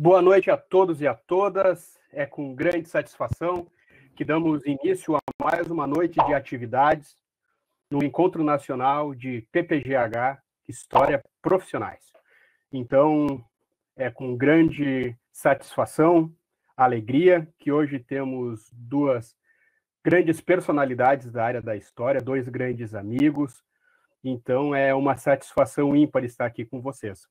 Boa noite a todos e a todas. É com grande satisfação que damos início a mais uma noite de atividades no Encontro Nacional de PPGH, História Profissionais. Então, é com grande satisfação, alegria, que hoje temos duas grandes personalidades da área da história, dois grandes amigos. Então, é uma satisfação ímpar estar aqui com vocês.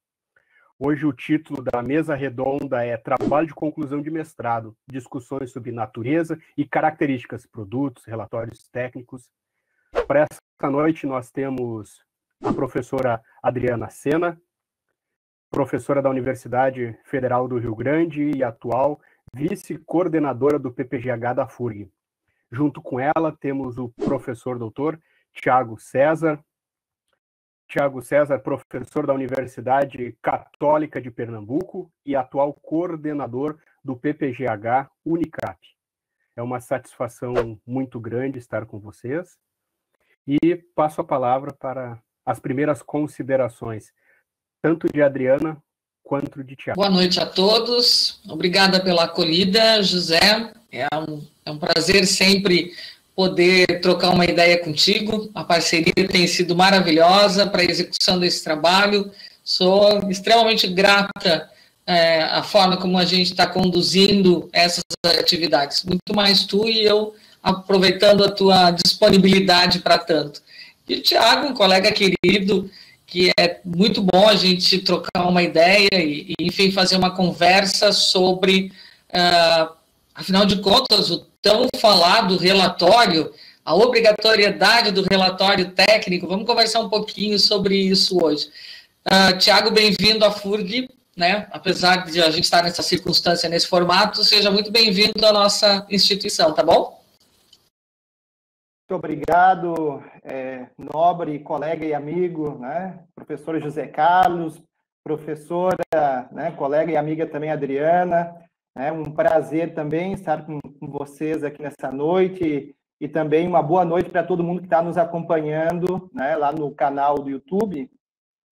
Hoje o título da mesa redonda é Trabalho de Conclusão de Mestrado, discussões sobre natureza e características, produtos, relatórios técnicos. Para essa noite nós temos a professora Adriana Sena, professora da Universidade Federal do Rio Grande e atual vice-coordenadora do PPGH da FURG. Junto com ela temos o professor doutor Tiago César, professor da Universidade Católica de Pernambuco e atual coordenador do PPGH Unicap. É uma satisfação muito grande estar com vocês. E passo a palavra para as primeiras considerações, tanto de Adriana quanto de Tiago. Boa noite a todos. Obrigada pela acolhida, José. É um prazer sempre poder trocar uma ideia contigo. A parceria tem sido maravilhosa para a execução desse trabalho. Sou extremamente grata à forma como a gente está conduzindo essas atividades. Muito mais tu e eu aproveitando a tua disponibilidade para tanto. E o Tiago, um colega querido, que é muito bom a gente trocar uma ideia e enfim, fazer uma conversa sobre, afinal de contas, o tão falado relatório, a obrigatoriedade do relatório técnico. Vamos conversar um pouquinho sobre isso hoje. Tiago, bem-vindo à FURG, né? Apesar de a gente estar nessa circunstância, nesse formato, seja muito bem-vindo à nossa instituição, tá bom? Muito obrigado, nobre colega e amigo, né? Professor José Carlos, professora, né? Colega e amiga também Adriana. É um prazer também estar com vocês aqui nessa noite e também uma boa noite para todo mundo que está nos acompanhando, né, lá no canal do YouTube,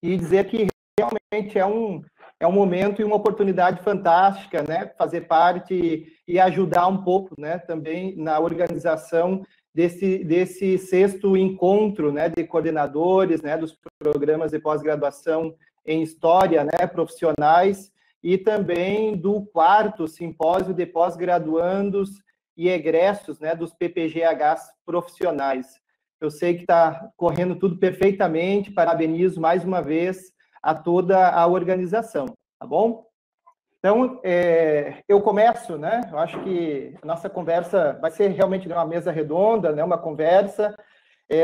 e dizer que realmente é um momento e uma oportunidade fantástica, né, fazer parte e ajudar um pouco, né, também na organização desse 6º encontro, né, de coordenadores, né, dos programas de pós-graduação em História, né, profissionais, e também do 4º simpósio de pós-graduandos e egressos, né, dos PPGHs profissionais. Eu sei que está correndo tudo perfeitamente, parabenizo mais uma vez a toda a organização, tá bom? Então, eu começo, né, eu acho que a nossa conversa vai ser realmente uma mesa redonda, né, uma conversa.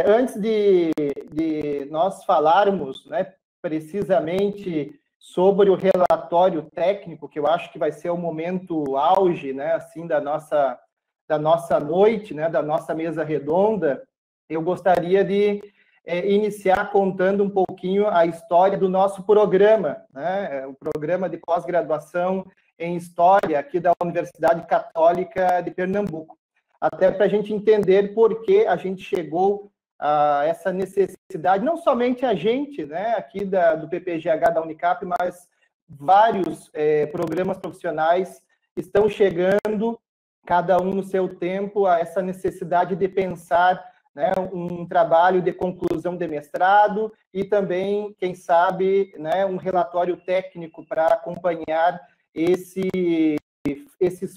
Antes de nós falarmos, né, precisamente sobre o relatório técnico, que eu acho que vai ser o momento auge, né, assim, da nossa noite, né, da nossa mesa redonda, eu gostaria de iniciar contando um pouquinho a história do nosso programa, né, o programa de pós-graduação em História aqui da Universidade Católica de Pernambuco, até para a gente entender por que a gente chegou a essa necessidade, não somente a gente, né, aqui do PPGH da Unicap, mas vários programas profissionais estão chegando, cada um no seu tempo, a essa necessidade de pensar, né, um trabalho de conclusão de mestrado e também, quem sabe, né, um relatório técnico para acompanhar esses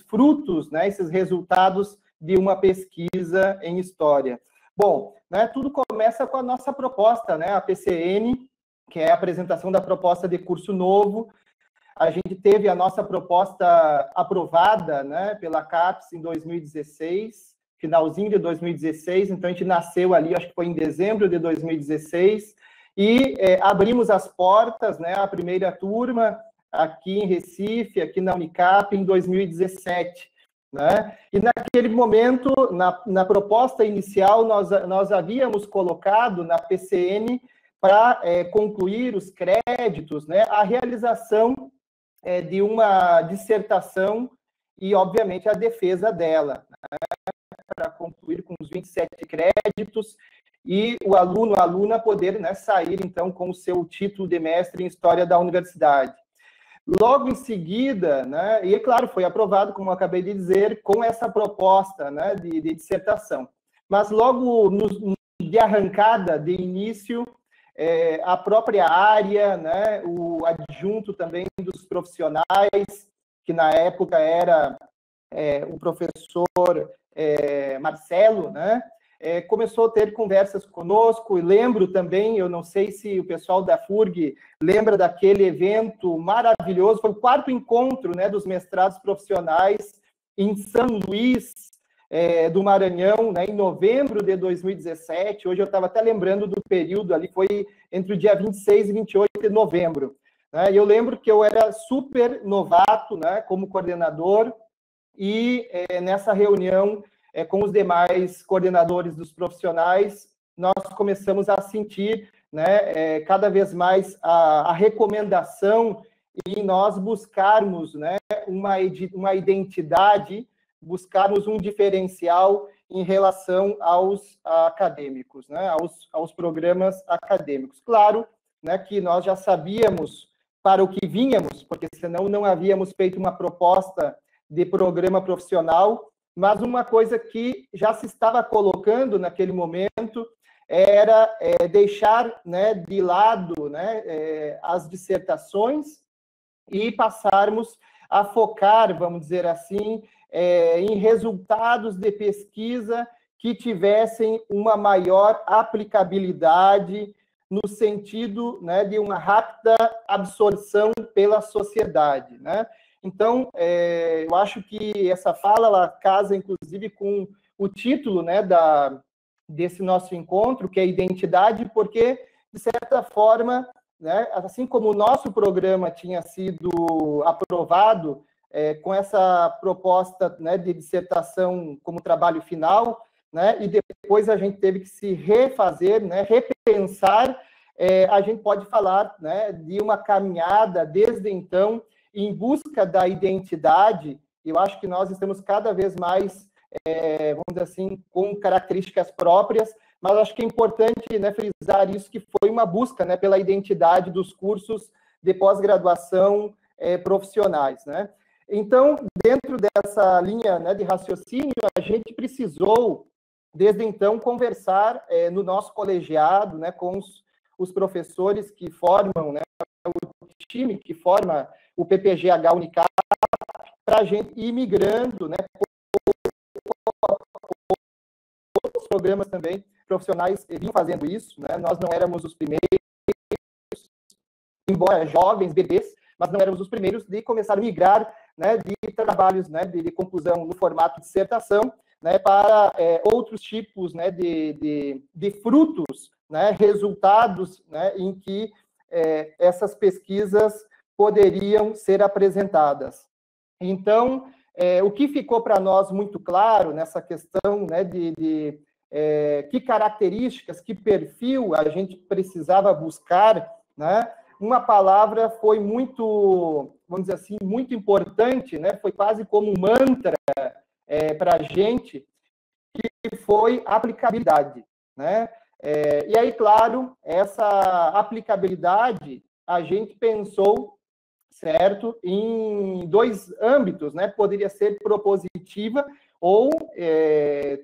frutos, né, esses resultados de uma pesquisa em História. Bom, né, tudo começa com a nossa proposta, né, a PCN, que é a apresentação da proposta de curso novo. A gente teve a nossa proposta aprovada, né, pela CAPES em 2016, finalzinho de 2016, então a gente nasceu ali, acho que foi em dezembro de 2016, e abrimos as portas, né, a primeira turma aqui em Recife, aqui na Unicap, em 2017. Né? E naquele momento, na proposta inicial, nós havíamos colocado na PCN para concluir os créditos, né, a realização de uma dissertação e, obviamente, a defesa dela, né, para concluir com os 27 créditos e o aluno, a aluna poder, né, sair, então, com o seu título de mestre em História da Universidade. logo em seguida, né, e claro, foi aprovado, como eu acabei de dizer, com essa proposta, né, de dissertação. Mas logo de arrancada, de início, a própria área, né, o adjunto também dos profissionais, que na época era o professor Marcelo, né, começou a ter conversas conosco, e lembro também, eu não sei se o pessoal da FURG lembra daquele evento maravilhoso, foi o 4º encontro, né, dos mestrados profissionais em São Luís, do Maranhão, né, em novembro de 2017, hoje eu estava até lembrando do período ali, foi entre o dia 26 e 28 de novembro, né, e eu lembro que eu era super novato, né, como coordenador, e nessa reunião com os demais coordenadores dos profissionais, nós começamos a sentir, né, cada vez mais a recomendação em nós buscarmos, né, uma identidade, buscarmos um diferencial em relação aos acadêmicos, né, aos programas acadêmicos. Claro, né, que nós já sabíamos para o que vínhamos, porque senão não havíamos feito uma proposta de programa profissional, mas uma coisa que já se estava colocando naquele momento era deixar, né, de lado, né, as dissertações e passarmos a focar, vamos dizer assim, em resultados de pesquisa que tivessem uma maior aplicabilidade no sentido, né, de uma rápida absorção pela sociedade, né? Então, eu acho que essa fala, ela casa, inclusive, com o título, né, desse nosso encontro, que é identidade, porque, de certa forma, né, assim como o nosso programa tinha sido aprovado com essa proposta, né, de dissertação como trabalho final, né, e depois a gente teve que se refazer, né, repensar, a gente pode falar, né, de uma caminhada desde então em busca da identidade. Eu acho que nós estamos cada vez mais, vamos dizer assim, com características próprias, mas acho que é importante, né, frisar isso, que foi uma busca, né, pela identidade dos cursos de pós-graduação profissionais, né? Então, dentro dessa linha, né, de raciocínio, a gente precisou, desde então, conversar no nosso colegiado, né, com os professores que formam, né, o time que forma o PPGH Unicap, para a gente ir migrando, né, outros programas também profissionais vinham fazendo isso, né? Nós não éramos os primeiros, embora jovens, bebês, mas não éramos os primeiros de começar a migrar, né, de trabalhos, né, de conclusão no formato de dissertação, né, para outros tipos, né, de frutos, né, resultados, né, em que essas pesquisas poderiam ser apresentadas. Então, o que ficou para nós muito claro nessa questão, né, que características, que perfil a gente precisava buscar, né? Uma palavra foi muito, vamos dizer assim, muito importante, né? Foi quase como um mantra para a gente, que foi aplicabilidade, né? E aí, claro, essa aplicabilidade, a gente pensou, certo, em 2 âmbitos, né? Poderia ser propositiva ou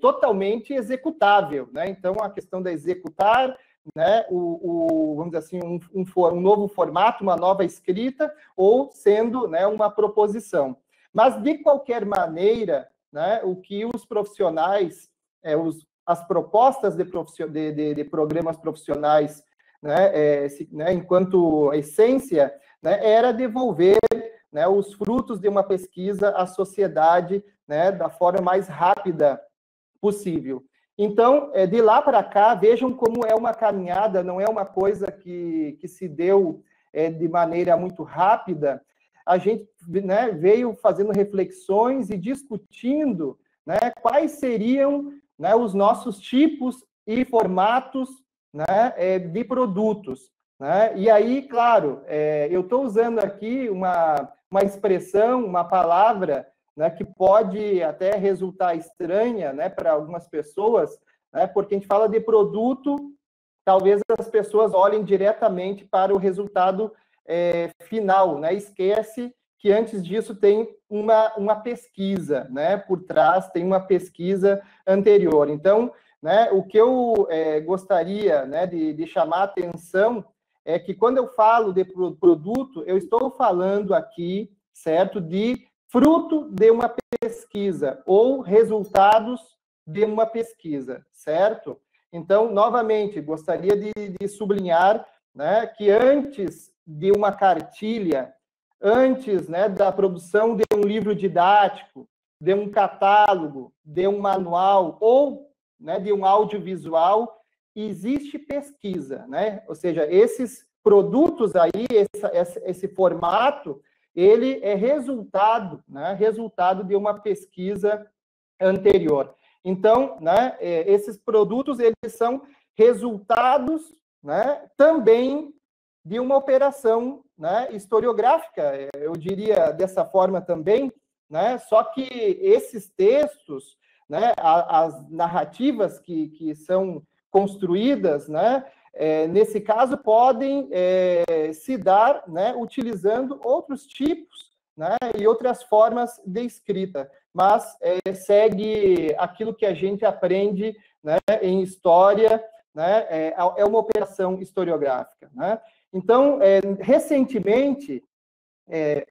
totalmente executável, né? Então, a questão da executar, né, vamos dizer assim, um novo formato, uma nova escrita, ou sendo, né, uma proposição. Mas, de qualquer maneira, né, o que os profissionais, as propostas de programas profissionais, né, enquanto essência, né, era devolver, né, os frutos de uma pesquisa à sociedade, né, da forma mais rápida possível. Então, de lá para cá, vejam como é uma caminhada, não é uma coisa que se deu de maneira muito rápida. A gente, né, veio fazendo reflexões e discutindo, né, quais seriam, né, os nossos tipos e formatos, né, de produtos, né? E aí, claro, eu estou usando aqui uma expressão, uma palavra, né, que pode até resultar estranha, né, para algumas pessoas, né, porque a gente fala de produto, talvez as pessoas olhem diretamente para o resultado final, né? Esquece que antes disso tem uma pesquisa, né? Por trás tem uma pesquisa anterior. Então, né, o que eu gostaria, né, de chamar a atenção é que quando eu falo de produto, eu estou falando aqui, certo, de fruto de uma pesquisa ou resultados de uma pesquisa, certo? Então, novamente, gostaria de sublinhar, né, que antes de uma cartilha, antes, né, da produção de um livro didático, de um catálogo, de um manual ou, né, de um audiovisual, existe pesquisa, né? Ou seja, esses produtos aí, esse formato, ele é resultado, né, resultado de uma pesquisa anterior. Então, né, esses produtos, eles são resultados, né, também de uma operação, né, historiográfica, eu diria dessa forma também, né, só que esses textos, né, as narrativas que são construídas, né, nesse caso, podem se dar, né, utilizando outros tipos, né, e outras formas de escrita, mas segue aquilo que a gente aprende, né, em história, né, é uma operação historiográfica, né? Então, recentemente,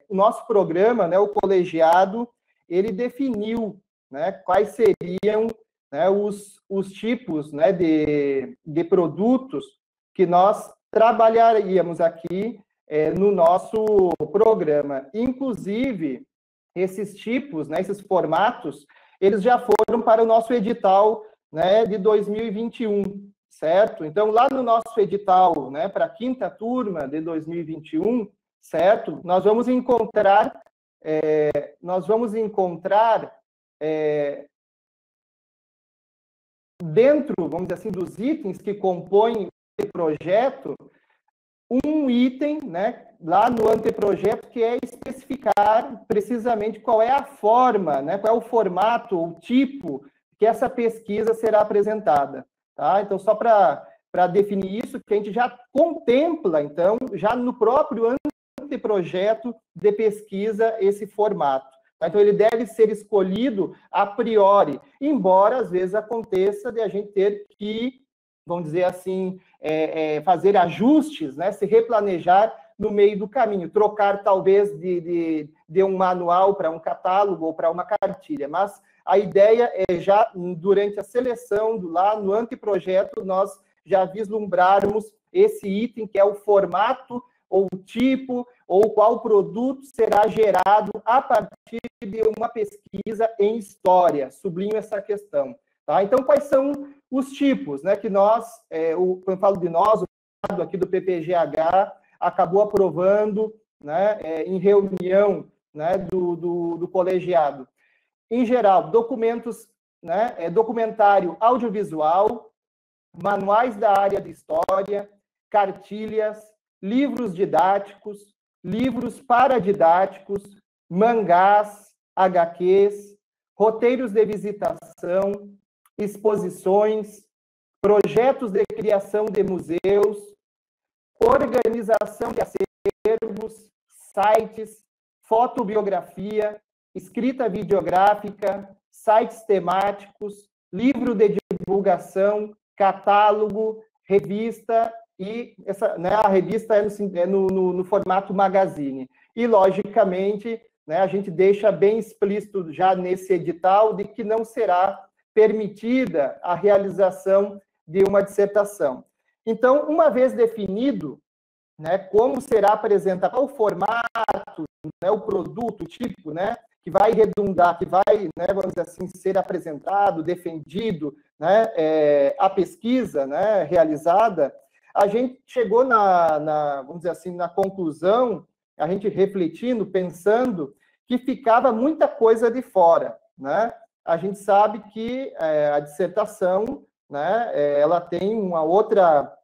o nosso programa, né, o colegiado, ele definiu, né, quais seriam, né, os tipos, né, de produtos que nós trabalharíamos aqui no nosso programa. Inclusive, esses tipos, né, esses formatos, eles já foram para o nosso edital, né, de 2021, certo? Então, lá no nosso edital, né, para a 5ª turma de 2021, certo? Nós vamos encontrar dentro, vamos dizer assim, dos itens que compõem o projeto, um item, né, lá no anteprojeto, que é especificar precisamente qual é a forma, né, qual é o formato, o tipo que essa pesquisa será apresentada. Tá? Então, só para definir isso, que a gente já contempla, então, já no próprio anteprojeto de pesquisa, esse formato. Tá? Então, ele deve ser escolhido a priori, embora, às vezes, aconteça de a gente ter que, vamos dizer assim, fazer ajustes, né? Se replanejar no meio do caminho, trocar, talvez, de um manual para um catálogo ou para uma cartilha, mas a ideia é já, durante a seleção, lá no anteprojeto, nós já vislumbrarmos esse item, que é o formato, ou o tipo, ou qual produto será gerado a partir de uma pesquisa em história. Sublinho essa questão. Tá? Então, quais são os tipos, né, que nós, quando eu falo de nós, o lado aqui do PPGH acabou aprovando, né, em reunião, né, do colegiado? Em geral, documentos, né, documentário audiovisual, manuais da área de história, cartilhas, livros didáticos, livros paradidáticos, mangás, HQs, roteiros de visitação, exposições, projetos de criação de museus, organização de acervos, sites, fotobiografia, escrita videográfica, sites temáticos, livro de divulgação, catálogo, revista, e né, a revista é no formato magazine. E, logicamente, né, a gente deixa bem explícito já nesse edital de que não será permitida a realização de uma dissertação. Então, uma vez definido, né, como será apresentado o formato, né, o produto, o tipo, né, que vai redundar, que vai, né, vamos dizer assim, ser apresentado, defendido, né, a pesquisa, né, realizada, a gente chegou vamos dizer assim, na conclusão, a gente refletindo, pensando, que ficava muita coisa de fora, né? A gente sabe que a dissertação, né, ela tem uma outra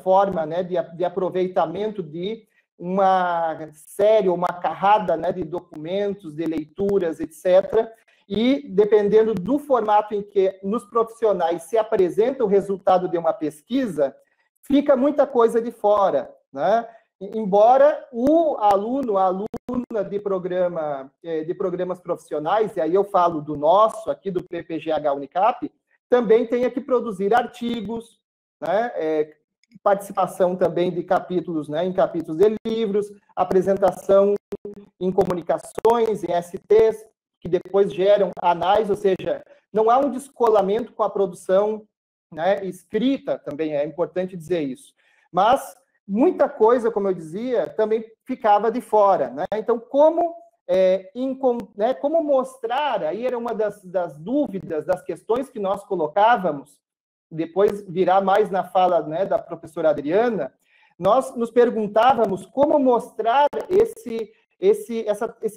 forma, né, de aproveitamento de uma série, uma carrada, né, de documentos, de leituras, etc. E, dependendo do formato em que nos profissionais se apresenta o resultado de uma pesquisa, fica muita coisa de fora, né? embora o aluno, a aluna de programas profissionais, e aí eu falo do nosso, aqui do PPGH Unicap, também tenha que produzir artigos, né, participação também de capítulos, né, em capítulos de livros, apresentação em comunicações, em STs, que depois geram anais, ou seja, não há um descolamento com a produção, né, escrita, também é importante dizer isso. Mas muita coisa, como eu dizia, também ficava de fora, né? Então, como mostrar, aí era uma das dúvidas, das questões que nós colocávamos, depois virá mais na fala, né, da professora Adriana, nós nos perguntávamos como mostrar esse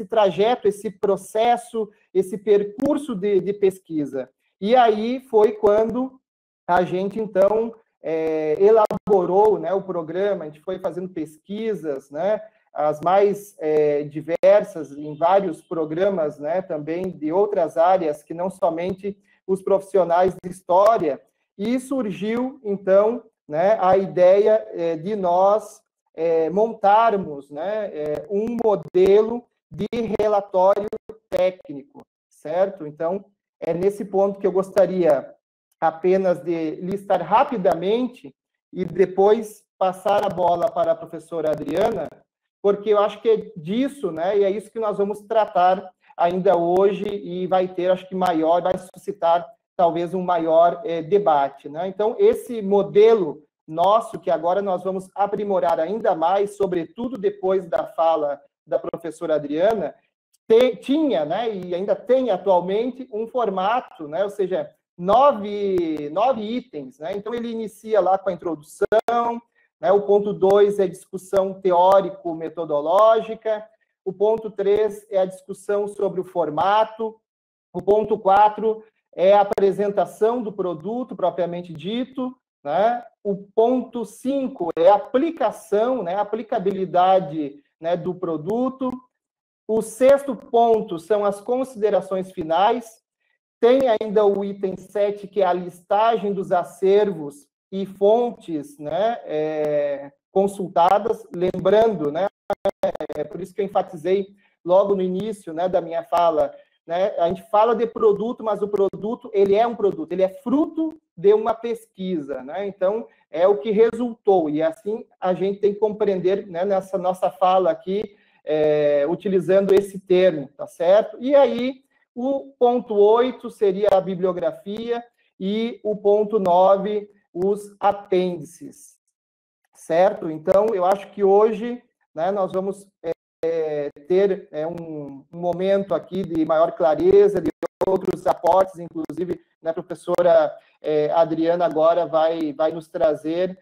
trajeto, esse processo, esse percurso de pesquisa. E aí foi quando a gente, então, elaborou, né, o programa, a gente foi fazendo pesquisas, né, as mais diversas, em vários programas, né, também de outras áreas, que não somente os profissionais de história, e surgiu, então, né, a ideia de nós montarmos, né, um modelo de relatório técnico, certo? Então, é nesse ponto que eu gostaria apenas de listar rapidamente e depois passar a bola para a professora Adriana, porque eu acho que é disso, né, e é isso que nós vamos tratar ainda hoje e vai ter, acho que vai suscitar talvez um maior debate, né? Então, esse modelo nosso, que agora nós vamos aprimorar ainda mais, sobretudo depois da fala da professora Adriana, tinha, né, e ainda tem atualmente, um formato, né, ou seja, 9 itens, né? Então, ele inicia lá com a introdução, né? O ponto 2 é discussão teórico-metodológica, o ponto 3 é a discussão sobre o formato, o ponto 4 é a apresentação do produto propriamente dito, né? O ponto 5 é a aplicação, né? A aplicabilidade, né, do produto. O 6º ponto são as considerações finais. Tem ainda o item 7, que é a listagem dos acervos e fontes, né, consultadas, lembrando, né, por isso que eu enfatizei logo no início, né, da minha fala, né, a gente fala de produto, mas o produto, ele é um produto, ele é fruto de uma pesquisa, né, então é o que resultou, e assim a gente tem que compreender, né, nessa nossa fala aqui, utilizando esse termo, tá certo? E aí, o ponto 8 seria a bibliografia e o ponto 9, os apêndices, certo? Então, eu acho que hoje, né, nós vamos ter um momento aqui de maior clareza, de outros aportes, inclusive, né, a professora Adriana agora vai nos trazer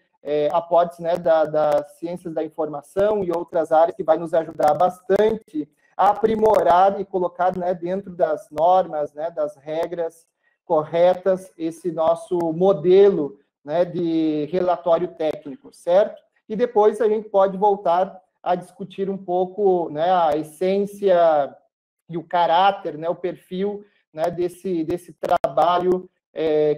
aportes, né, das ciências da informação e outras áreas que vai nos ajudar bastante a aprimorar e colocar, né, dentro das normas, né, das regras corretas, esse nosso modelo, né, de relatório técnico, certo? E depois a gente pode voltar a discutir um pouco, né, a essência e o caráter, né, o perfil, né, desse trabalho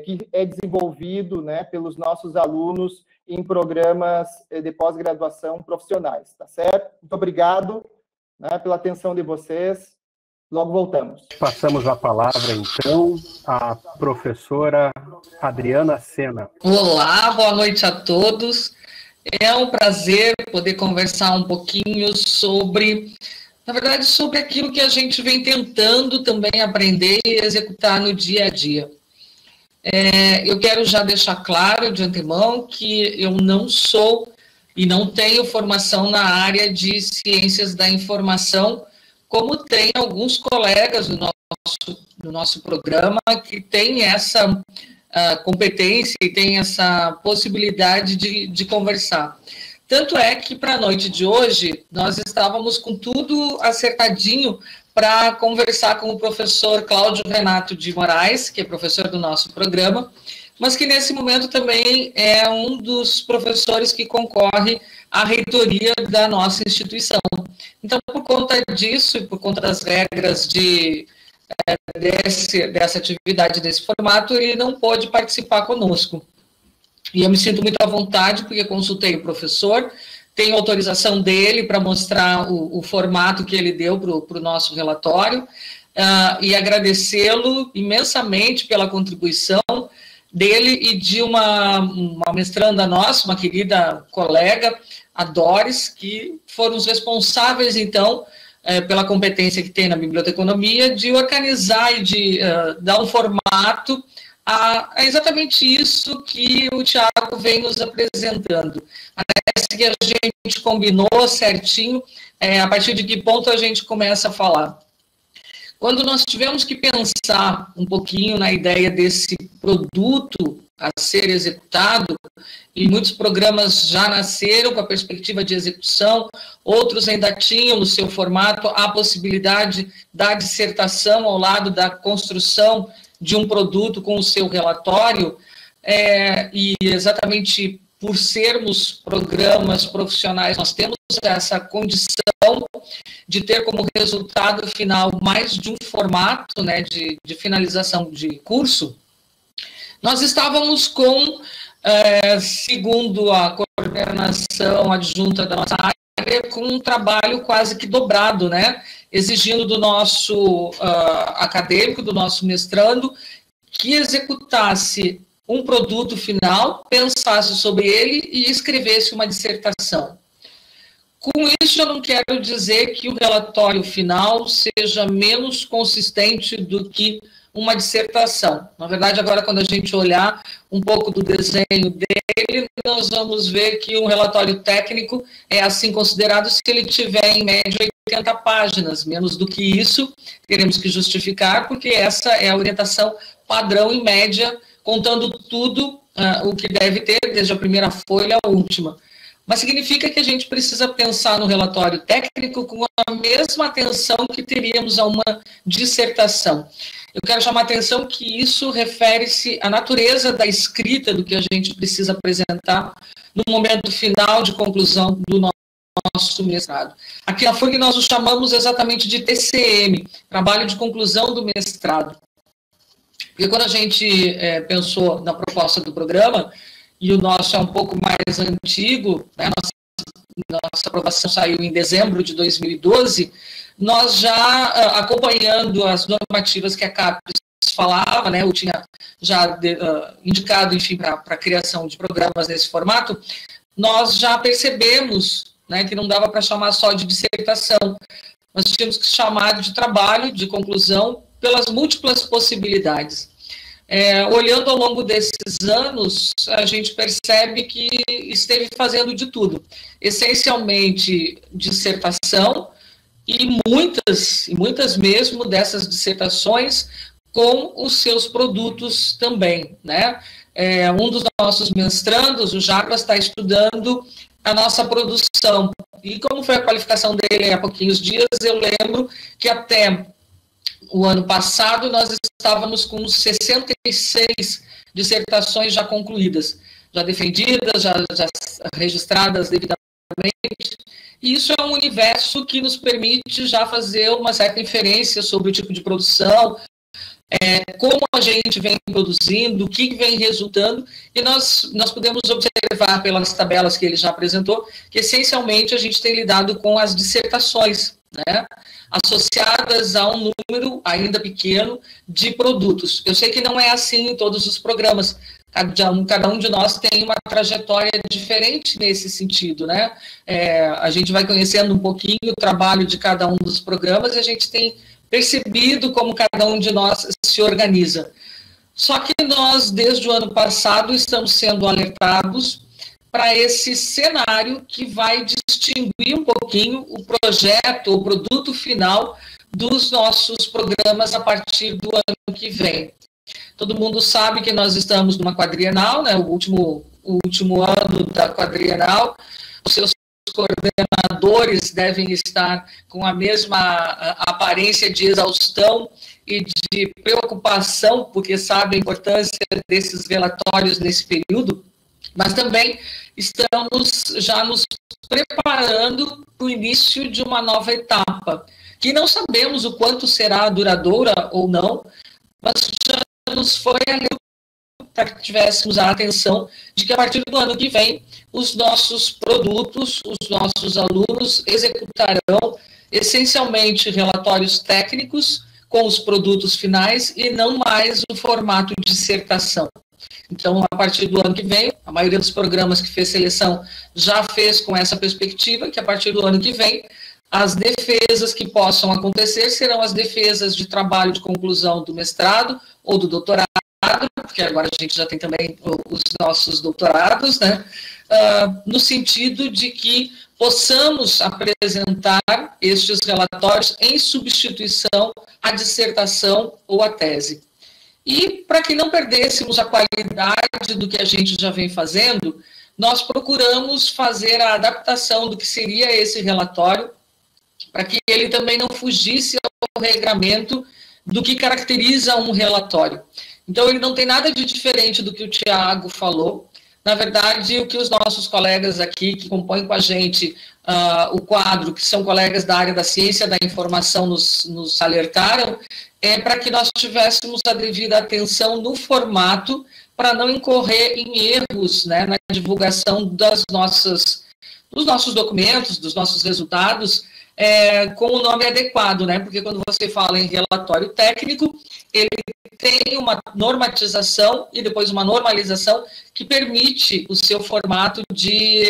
que é desenvolvido, né, pelos nossos alunos em programas de pós-graduação profissionais, tá certo? Muito obrigado, né, pela atenção de vocês. Logo voltamos. Passamos a palavra, então, à professora Adriana Sena. Olá, boa noite a todos. É um prazer poder conversar um pouquinho sobre, na verdade, sobre aquilo que a gente vem tentando também aprender e executar no dia a dia. Eu quero já deixar claro de antemão que eu não sou e não tenho formação na área de ciências da informação, como tem alguns colegas do nosso programa que têm essa competência e têm essa possibilidade de conversar. Tanto é que, para a noite de hoje, nós estávamos com tudo acertadinho para conversar com o professor Cláudio Renato de Moraes, que é professor do nosso programa, mas que nesse momento também é um dos professores que concorre à reitoria da nossa instituição. Então, por conta disso e por conta das regras dessa atividade, desse formato, ele não pôde participar conosco. E eu me sinto muito à vontade, porque consultei o professor, tenho autorização dele para mostrar o formato que ele deu para o nosso relatório, e agradecê-lo imensamente pela contribuição dele e de uma mestranda nossa, uma querida colega, a Doris, que foram os responsáveis, então, pela competência que tem na biblioteconomia, de organizar e de dar um formato a exatamente isso que o Tiago vem nos apresentando. Parece que a gente combinou certinho, a partir de que ponto a gente começa a falar. Quando nós tivemos que pensar um pouquinho na ideia desse produto a ser executado, e muitos programas já nasceram com a perspectiva de execução, outros ainda tinham no seu formato a possibilidade da dissertação ao lado da construção de um produto com o seu relatório, e exatamente por sermos programas profissionais, nós temos essa condição de ter como resultado final mais de um formato, né, de finalização de curso. Nós estávamos com, segundo a coordenação adjunta da nossa área, com um trabalho quase que dobrado, né, exigindo do nosso acadêmico, do nosso mestrando, que executasse um produto final, pensasse sobre ele e escrevesse uma dissertação. Com isso, eu não quero dizer que o relatório final seja menos consistente do que uma dissertação. Na verdade, agora, quando a gente olhar um pouco do desenho dele, nós vamos ver que um relatório técnico é assim considerado se ele tiver, em média, 80 páginas. Menos do que isso, teremos que justificar, porque essa é a orientação padrão, em média, contando tudo o que deve ter, desde a primeira folha à última. Mas significa que a gente precisa pensar no relatório técnico com a mesma atenção que teríamos a uma dissertação. Eu quero chamar a atenção que isso refere-se à natureza da escrita do que a gente precisa apresentar no momento final de conclusão do nosso mestrado. Aqui na FURG nós o chamamos exatamente de TCM, Trabalho de Conclusão do Mestrado. Porque quando a gente pensou na proposta do programa, e o nosso é um pouco mais antigo, né, nossa aprovação saiu em dezembro de 2012, nós já, acompanhando as normativas que a CAPES falava, né, eu tinha já indicado, enfim, para a criação de programas nesse formato, nós já percebemos, né, que não dava para chamar só de dissertação, nós tínhamos que chamar de trabalho, de conclusão, pelas múltiplas possibilidades. Olhando ao longo desses anos, a gente percebe que esteve fazendo de tudo. Essencialmente, dissertação, e muitas mesmo dessas dissertações com os seus produtos também, né? Um dos nossos mestrandos, o Jarbas, está estudando a nossa produção. E como foi a qualificação dele há pouquinhos dias, eu lembro que até o ano passado nós estávamos com 66 dissertações já concluídas, já defendidas, já registradas devidamente, e isso é um universo que nos permite já fazer uma certa inferência sobre o tipo de produção, como a gente vem produzindo, o que vem resultando, e nós podemos observar pelas tabelas que ele já apresentou, que essencialmente a gente tem lidado com as dissertações, né, associadas a um número ainda pequeno de produtos. Eu sei que não é assim em todos os programas, cada um de nós tem uma trajetória diferente nesse sentido, né? A gente vai conhecendo um pouquinho o trabalho de cada um dos programas e a gente tem percebido como cada um de nós se organiza. Só que nós, desde o ano passado, estamos sendo alertados para esse cenário que vai distinguir um pouquinho o projeto, o produto final dos nossos programas a partir do ano que vem. Todo mundo sabe que nós estamos numa quadrienal, né, o último ano da quadrienal, os seus coordenadores devem estar com a mesma aparência de exaustão e de preocupação, porque sabem a importância desses relatórios nesse período, mas também estamos já nos preparando para o início de uma nova etapa, que não sabemos o quanto será duradoura ou não, mas já nos foi para que tivéssemos a atenção de que a partir do ano que vem os nossos produtos, os nossos alunos executarão essencialmente relatórios técnicos com os produtos finais e não mais o formato de dissertação. Então, a partir do ano que vem, a maioria dos programas que fez seleção já fez com essa perspectiva, que a partir do ano que vem, as defesas que possam acontecer serão as defesas de trabalho de conclusão do mestrado ou do doutorado, porque agora a gente já tem também os nossos doutorados, né? No sentido de que possamos apresentar estes relatórios em substituição à dissertação ou à tese. E, para que não perdêssemos a qualidade do que a gente já vem fazendo, nós procuramos fazer a adaptação do que seria esse relatório, para que ele também não fugisse ao regramento do que caracteriza um relatório. Então, ele não tem nada de diferente do que o Tiago falou. Na verdade, o que os nossos colegas aqui, que compõem com a gente o quadro, que são colegas da área da ciência da informação, nos alertaram, é para que nós tivéssemos a devida atenção no formato, para não incorrer em erros, né, na divulgação dos nossos documentos, dos nossos resultados, com o nome adequado, né? Porque quando você fala em relatório técnico, ele tem uma normatização e depois uma normalização que permite o seu formato de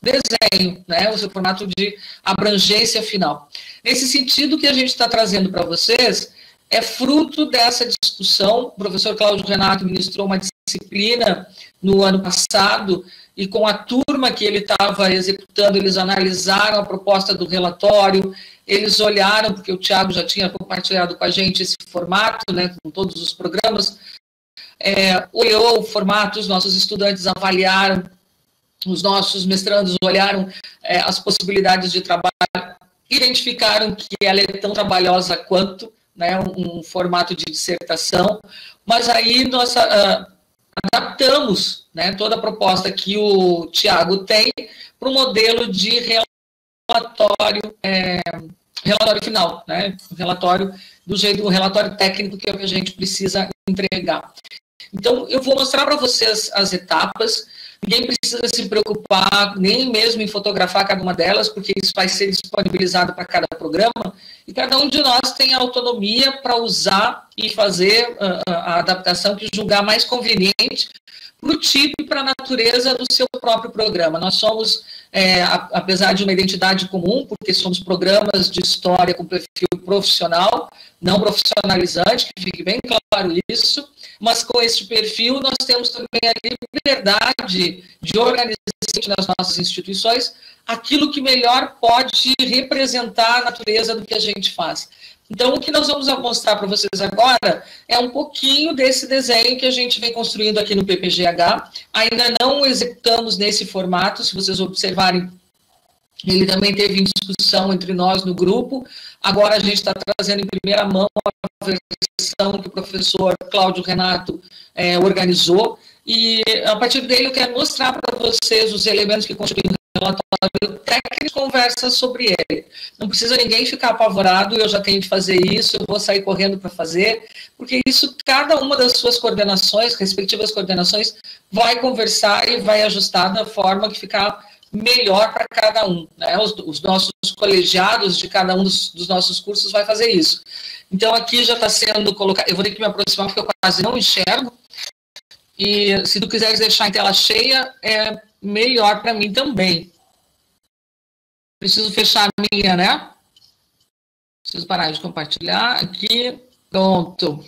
desenho, né? O seu formato de abrangência final. Nesse sentido, o que a gente está trazendo para vocês é fruto dessa discussão. O professor Cláudio Renato ministrou uma disciplina no ano passado, e com a turma que ele estava executando, eles analisaram a proposta do relatório, eles olharam, porque o Tiago já tinha compartilhado com a gente esse formato, né, com todos os programas, olhou o formato, os nossos estudantes avaliaram, os nossos mestrandos olharam as possibilidades de trabalho, identificaram que ela é tão trabalhosa quanto, né, um formato de dissertação, mas aí nós adaptamos, né, toda a proposta que o Tiago tem para o modelo de relatório final, né, relatório do jeito, o relatório técnico que é o que a gente precisa entregar. Então, eu vou mostrar para vocês as etapas. Ninguém precisa se preocupar nem mesmo em fotografar cada uma delas, porque isso vai ser disponibilizado para cada programa, e cada um de nós tem a autonomia para usar e fazer a adaptação que julgar mais conveniente para o tipo e para a natureza do seu próprio programa. Nós somos, apesar de uma identidade comum, porque somos programas de história com perfil profissional, não profissionalizante, que fique bem claro isso, mas com este perfil nós temos também a liberdade de organizar nas nossas instituições aquilo que melhor pode representar a natureza do que a gente faz. Então, o que nós vamos mostrar para vocês agora é um pouquinho desse desenho que a gente vem construindo aqui no PPGH. Ainda não executamos nesse formato, se vocês observarem, ele também teve em discussão entre nós no grupo. Agora a gente está trazendo em primeira mão a versão que o professor Cláudio Renato organizou, e a partir dele eu quero mostrar para vocês os elementos que constituem o relatório técnico, conversa sobre ele. Não precisa ninguém ficar apavorado, eu já tenho que fazer isso, eu vou sair correndo para fazer, porque isso, cada uma das suas coordenações, respectivas coordenações, vai conversar e vai ajustar da forma que ficar melhor para cada um, né? Os nossos colegiados de cada um dos nossos cursos vai fazer isso. Então, aqui já está sendo colocado, eu vou ter que me aproximar porque eu quase não enxergo, e se tu quiseres deixar em tela cheia, é melhor para mim também. Preciso fechar a minha, né? Preciso parar de compartilhar aqui. Pronto.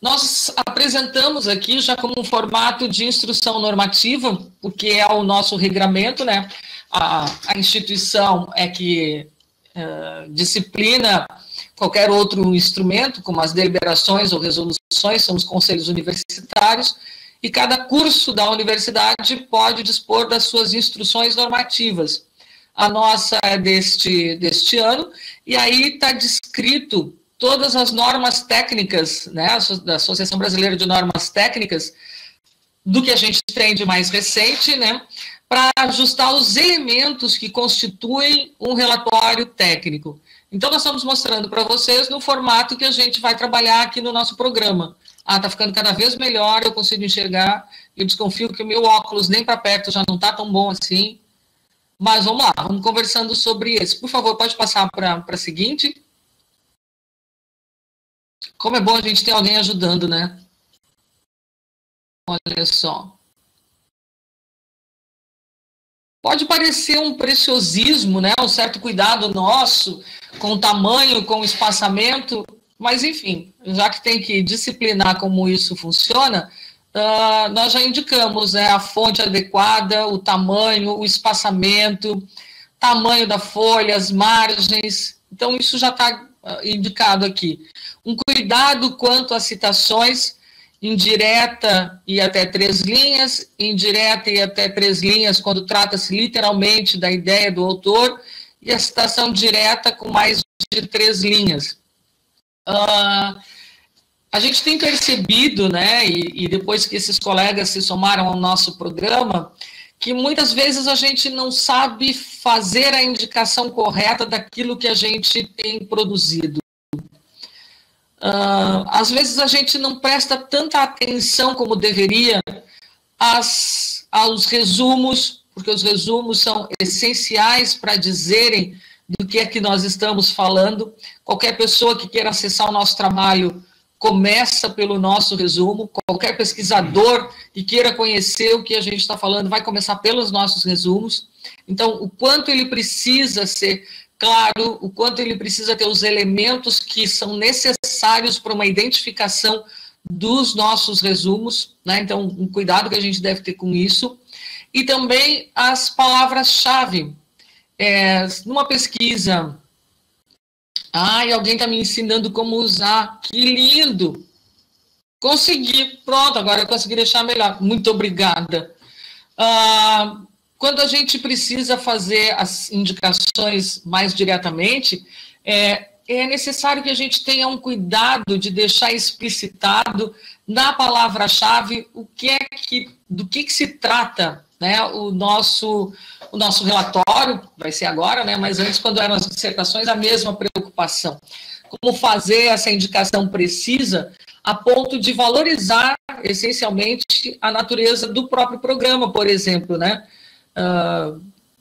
Nós apresentamos aqui já como um formato de instrução normativa, porque é o nosso regramento, né? A instituição é que disciplina qualquer outro instrumento, como as deliberações ou resoluções, são os conselhos universitários, e cada curso da universidade pode dispor das suas instruções normativas. A nossa é deste ano, e aí está descrito todas as normas técnicas, né, da Associação Brasileira de Normas Técnicas, do que a gente tem de mais recente, né, para ajustar os elementos que constituem um relatório técnico. Então, nós estamos mostrando para vocês no formato que a gente vai trabalhar aqui no nosso programa. Ah, tá ficando cada vez melhor, eu consigo enxergar. Eu desconfio que o meu óculos nem para perto já não está tão bom assim. Mas vamos lá, vamos conversando sobre isso. Por favor, pode passar para a seguinte. Como é bom a gente ter alguém ajudando, né? Olha só. Pode parecer um preciosismo, né? Um certo cuidado nosso com o tamanho, com o espaçamento, mas enfim, já que tem que disciplinar como isso funciona, nós já indicamos, né, a fonte adequada, o tamanho, o espaçamento, tamanho da folha, as margens. Então, isso já está indicado aqui. Um cuidado quanto às citações, indireta e até 3 linhas, indireta e até 3 linhas quando trata-se literalmente da ideia do autor, e a citação direta com mais de 3 linhas. A gente tem percebido, né, e depois que esses colegas se somaram ao nosso programa, que muitas vezes a gente não sabe fazer a indicação correta daquilo que a gente tem produzido. Às vezes a gente não presta tanta atenção como deveria aos resumos, porque os resumos são essenciais para dizerem do que é que nós estamos falando. Qualquer pessoa que queira acessar o nosso trabalho começa pelo nosso resumo, qualquer pesquisador que queira conhecer o que a gente está falando vai começar pelos nossos resumos. Então, o quanto ele precisa ser claro, o quanto ele precisa ter os elementos que são necessários para uma identificação dos nossos resumos, né? Então, um cuidado que a gente deve ter com isso. E também as palavras-chave. Numa pesquisa... e alguém está me ensinando como usar. Que lindo! Consegui. Pronto, agora eu consegui deixar melhor. Muito obrigada. Quando a gente precisa fazer as indicações mais diretamente, é necessário que a gente tenha um cuidado de deixar explicitado na palavra-chave do que se trata, né, o nosso relatório, vai ser agora, né, mas antes, quando eram as dissertações, a mesma preocupação. Como fazer essa indicação precisa a ponto de valorizar, essencialmente, a natureza do próprio programa, por exemplo, né,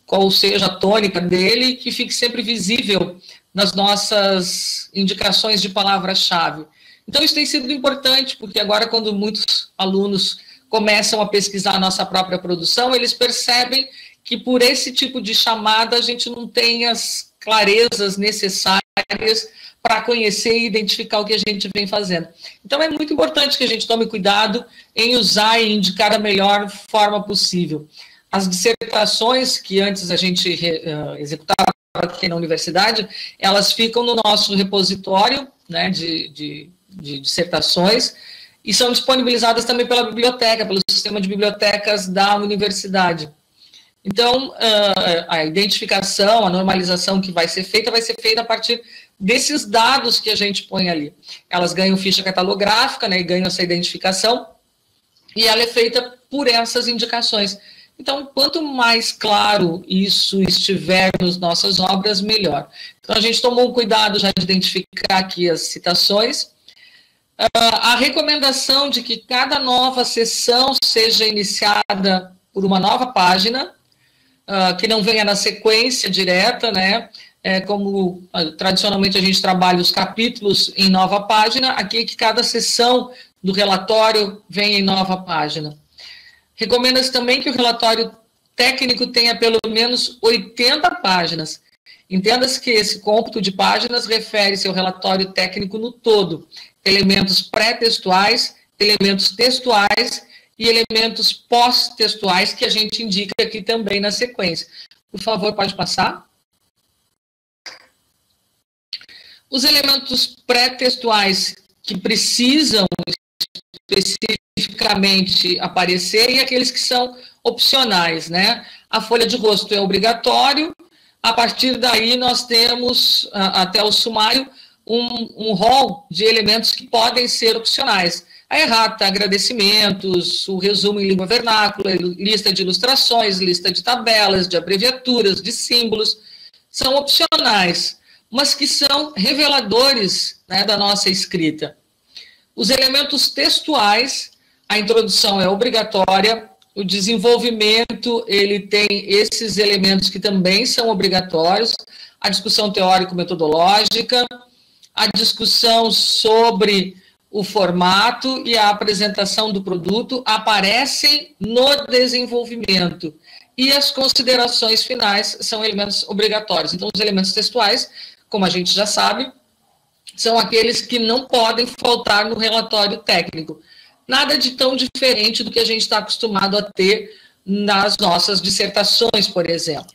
qual seja a tônica dele, que fique sempre visível nas nossas indicações de palavra-chave. Então, isso tem sido importante, porque agora, quando muitos alunos começam a pesquisar a nossa própria produção, eles percebem que por esse tipo de chamada a gente não tem as clarezas necessárias para conhecer e identificar o que a gente vem fazendo. Então, é muito importante que a gente tome cuidado em usar e indicar da melhor forma possível. As dissertações que antes a gente executava aqui na universidade, elas ficam no nosso repositório, né, de dissertações, e são disponibilizadas também pela biblioteca, pelo sistema de bibliotecas da universidade. Então, a identificação, a normalização que vai ser feita a partir desses dados que a gente põe ali. Elas ganham ficha catalográfica, né, e ganham essa identificação, e ela é feita por essas indicações. Então, quanto mais claro isso estiver nas nossas obras, melhor. Então, a gente tomou um cuidado já de identificar aqui as citações. A recomendação de que cada nova sessão seja iniciada por uma nova página, que não venha na sequência direta, né? Como tradicionalmente a gente trabalha os capítulos em nova página, aqui é que cada sessão do relatório venha em nova página. Recomenda-se também que o relatório técnico tenha pelo menos 80 páginas. Entenda-se que esse cômputo de páginas refere-se ao relatório técnico no todo, elementos pré-textuais, elementos textuais e elementos pós-textuais que a gente indica aqui também na sequência. Por favor, pode passar. Os elementos pré-textuais que precisam especificamente aparecer e aqueles que são opcionais, né? A folha de rosto é obrigatório, a partir daí nós temos, até o sumário, um rol de elementos que podem ser opcionais. A errata, agradecimentos, o resumo em língua vernácula, lista de ilustrações, lista de tabelas, de abreviaturas, de símbolos, são opcionais. mas que são reveladores, né, da nossa escrita. Os elementos textuais, a introdução é obrigatória, o desenvolvimento, ele tem esses elementos que também são obrigatórios, a discussão teórico-metodológica, a discussão sobre o formato e a apresentação do produto aparecem no desenvolvimento. E as considerações finais são elementos obrigatórios. Então, os elementos textuais, como a gente já sabe, são aqueles que não podem faltar no relatório técnico. Nada de tão diferente do que a gente está acostumado a ter nas nossas dissertações, por exemplo.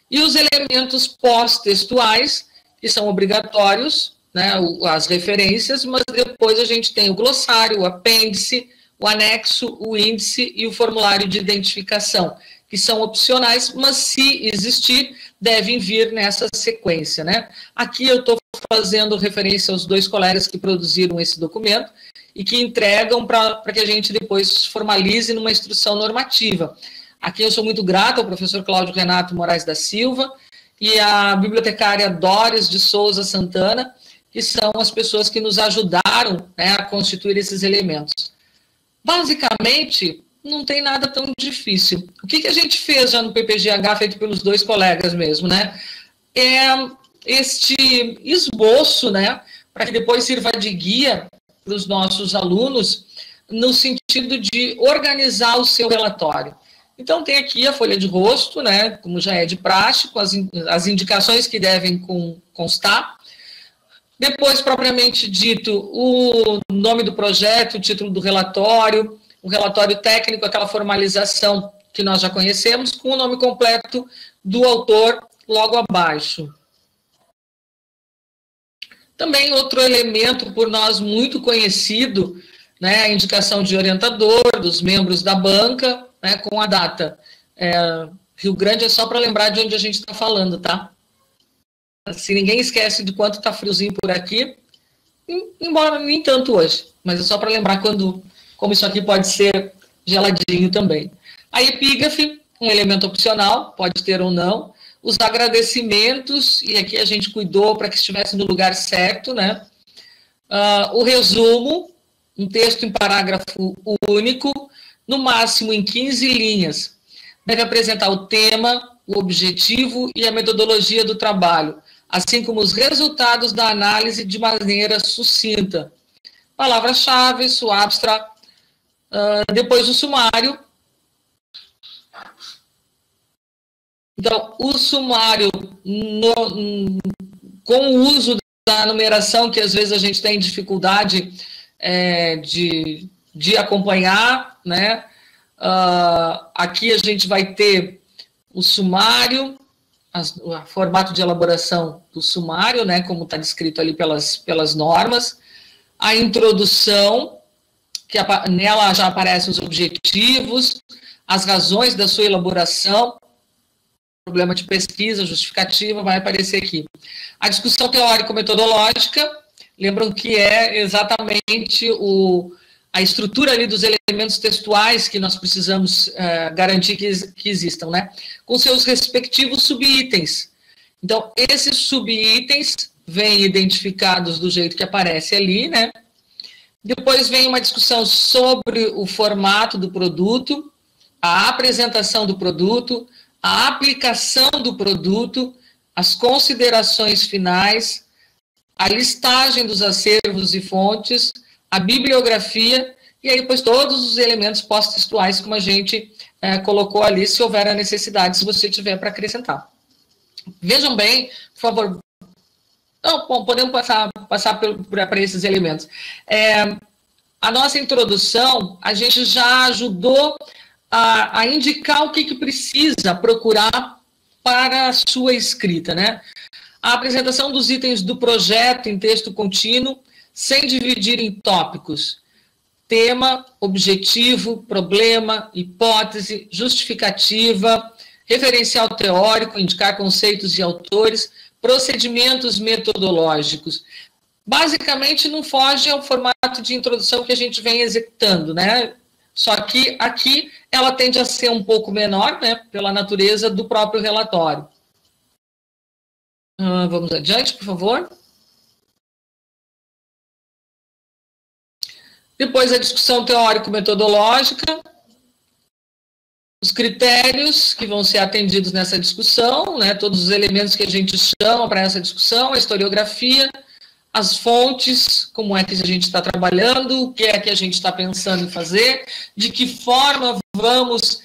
E os elementos pós-textuais, que são obrigatórios, né, as referências, mas depois a gente tem o glossário, o apêndice, o anexo, o índice e o formulário de identificação, que são opcionais, mas se existir, devem vir nessa sequência, né? Aqui eu estou fazendo referência aos 2 colegas que produziram esse documento e que entregam para que a gente depois formalize numa instrução normativa. Aqui eu sou muito grato ao professor Cláudio Renato Moraes da Silva e à bibliotecária Doris de Souza Santana, que são as pessoas que nos ajudaram, né, a constituir esses elementos. Basicamente, não tem nada tão difícil. O que a gente fez já no PPGH, feito pelos 2 colegas mesmo, né? É este esboço, né, para que depois sirva de guia para os nossos alunos, no sentido de organizar o seu relatório. Então, tem aqui a folha de rosto, né, como já é de praxe, com as indicações que devem constar. Depois, propriamente dito, o nome do projeto, o título do relatório, o relatório técnico, aquela formalização que nós já conhecemos, com o nome completo do autor logo abaixo. Também outro elemento por nós muito conhecido, né, a indicação de orientador, dos membros da banca, né, com a data. Rio Grande é só para lembrar de onde a gente está falando, tá? Se ninguém esquece de quanto está friozinho por aqui, embora nem tanto hoje, mas é só para lembrar como isso aqui pode ser geladinho também. A epígrafe, um elemento opcional, pode ter ou não. Os agradecimentos, e aqui a gente cuidou para que estivesse no lugar certo, né? O resumo, um texto em parágrafo único, no máximo em 15 linhas. Deve apresentar o tema, o objetivo e a metodologia do trabalho, assim como os resultados da análise de maneira sucinta. Palavras-chave, o abstract, depois o sumário. Então, o sumário, com o uso da numeração, que às vezes a gente tem dificuldade de acompanhar, né? Aqui a gente vai ter o sumário, o formato de elaboração do sumário, né, como está descrito ali pelas normas, a introdução, que nela já aparecem os objetivos, as razões da sua elaboração, problema de pesquisa, justificativa, vai aparecer aqui. A discussão teórico-metodológica, lembram que é exatamente a estrutura ali dos elementos textuais que nós precisamos garantir que existam, né? Com seus respectivos subitens. Então, esses subitens vêm identificados do jeito que aparece ali, né? Depois vem uma discussão sobre o formato do produto, a apresentação do produto, a aplicação do produto, as considerações finais, a listagem dos acervos e fontes, a bibliografia, e aí depois todos os elementos pós-textuais, como a gente colocou ali, se houver a necessidade, se você tiver para acrescentar. Vejam bem, por favor. Não, bom, podemos passar para esses elementos. A nossa introdução, a gente já ajudou a indicar o que precisa procurar para a sua escrita, né? A apresentação dos itens do projeto em texto contínuo, sem dividir em tópicos. Tema, objetivo, problema, hipótese, justificativa, referencial teórico, indicar conceitos e autores, procedimentos metodológicos. Basicamente, não foge ao formato de introdução que a gente vem executando, né? Só que aqui ela tende a ser um pouco menor, né, pela natureza do próprio relatório. Vamos adiante, por favor. Depois a discussão teórico-metodológica, os critérios que vão ser atendidos nessa discussão, né, todos os elementos que a gente chama para essa discussão, a historiografia, as fontes, como é que a gente está trabalhando, o que é que a gente está pensando em fazer, de que forma vamos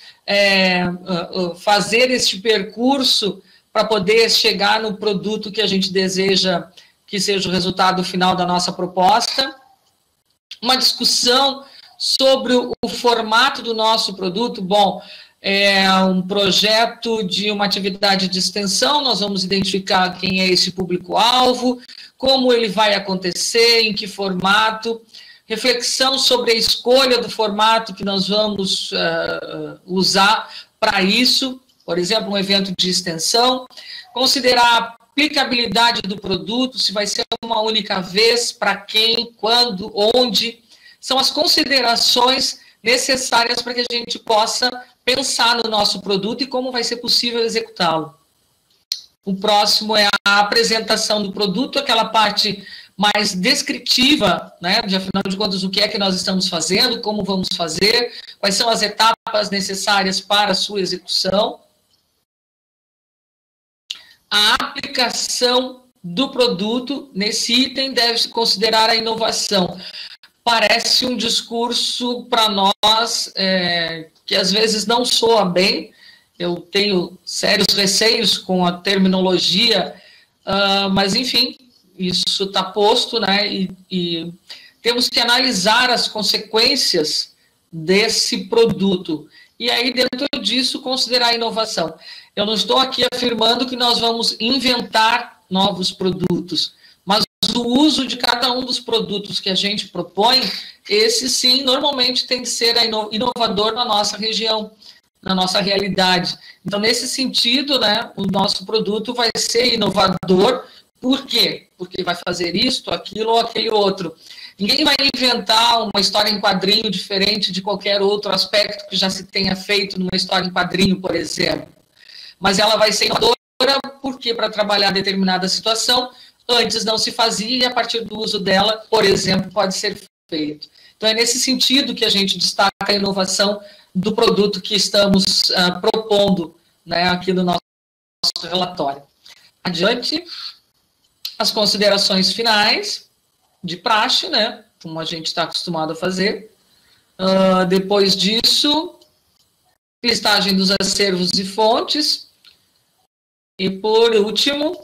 fazer este percurso para poder chegar no produto que a gente deseja que seja o resultado final da nossa proposta. Uma discussão sobre o formato do nosso produto. Bom, é um projeto de uma atividade de extensão, nós vamos identificar quem é esse público-alvo, como ele vai acontecer, em que formato, reflexão sobre a escolha do formato que nós vamos usar para isso, por exemplo, um evento de extensão, considerar a aplicabilidade do produto, se vai ser uma única vez, para quem, quando, onde, são as considerações necessárias para que a gente possa pensar no nosso produto e como vai ser possível executá-lo. O próximo é a apresentação do produto, aquela parte mais descritiva, né, de afinal de contas, o que é que nós estamos fazendo, como vamos fazer, quais são as etapas necessárias para a sua execução. A aplicação do produto, nesse item, deve-se considerar a inovação. Parece um discurso para nós que às vezes não soa bem, eu tenho sérios receios com a terminologia, mas enfim, isso está posto, né, e temos que analisar as consequências desse produto, e aí dentro disso considerar a inovação. Eu não estou aqui afirmando que nós vamos inventar novos produtos, mas o uso de cada um dos produtos que a gente propõe, esse sim, normalmente tem de ser inovador na nossa região, na nossa realidade. Então, nesse sentido, né, o nosso produto vai ser inovador. Por quê? Porque vai fazer isto, aquilo ou aquele outro. Ninguém vai inventar uma história em quadrinho diferente de qualquer outro aspecto que já se tenha feito numa história em quadrinho, por exemplo. Mas ela vai ser inovadora porque, para trabalhar determinada situação, antes não se fazia e, a partir do uso dela, por exemplo, pode ser feito. Então, é nesse sentido que a gente destaca a inovação do produto que estamos propondo, né, aqui no nosso relatório. Adiante, as considerações finais de praxe, né, como a gente está acostumado a fazer. Depois disso, listagem dos acervos e fontes. E, por último,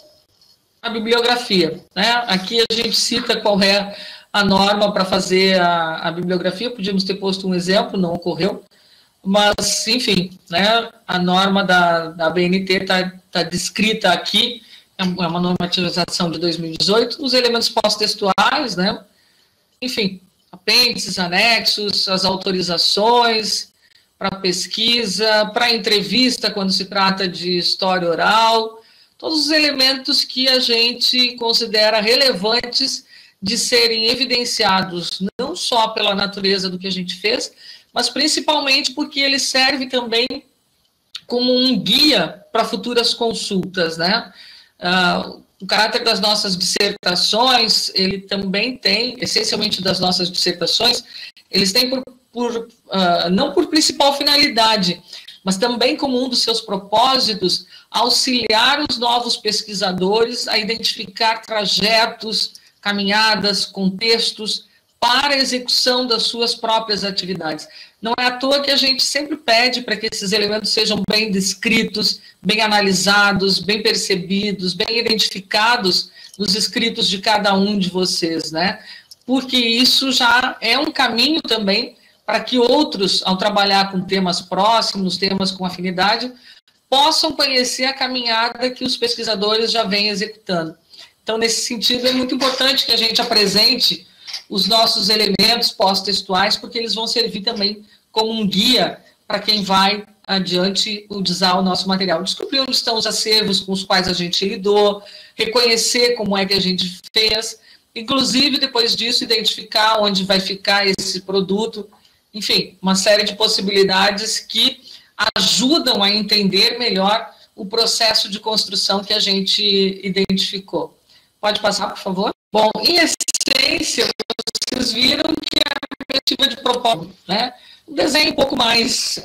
a bibliografia, né? Aqui a gente cita qual é a norma para fazer a bibliografia, podíamos ter posto um exemplo, não ocorreu, mas, enfim, né, a norma da BNT está descrita aqui, é uma normatização de 2018, os elementos pós-textuais, né, enfim, apêndices, anexos, as autorizações para pesquisa, para entrevista, quando se trata de história oral, todos os elementos que a gente considera relevantes de serem evidenciados, não só pela natureza do que a gente fez, mas principalmente porque ele serve também como um guia para futuras consultas, né? O caráter das nossas dissertações, ele também tem, essencialmente das nossas dissertações, eles têm não por principal finalidade, mas também como um dos seus propósitos, auxiliar os novos pesquisadores a identificar trajetos, caminhadas, contextos para a execução das suas próprias atividades. Não é à toa que a gente sempre pede para que esses elementos sejam bem descritos, bem analisados, bem percebidos, bem identificados nos escritos de cada um de vocês, né? Porque isso já é um caminho também para que outros, ao trabalhar com temas próximos, temas com afinidade, possam conhecer a caminhada que os pesquisadores já vêm executando. Então, nesse sentido, é muito importante que a gente apresente os nossos elementos pós-textuais, porque eles vão servir também como um guia para quem vai adiante utilizar o nosso material. Descobrir onde estão os acervos com os quais a gente lidou, reconhecer como é que a gente fez, inclusive, depois disso, identificar onde vai ficar esse produto, enfim, uma série de possibilidades que ajudam a entender melhor o processo de construção que a gente identificou. Pode passar, por favor? Bom, em essência, vocês viram que a perspectiva de propósito, né? Um desenho um pouco mais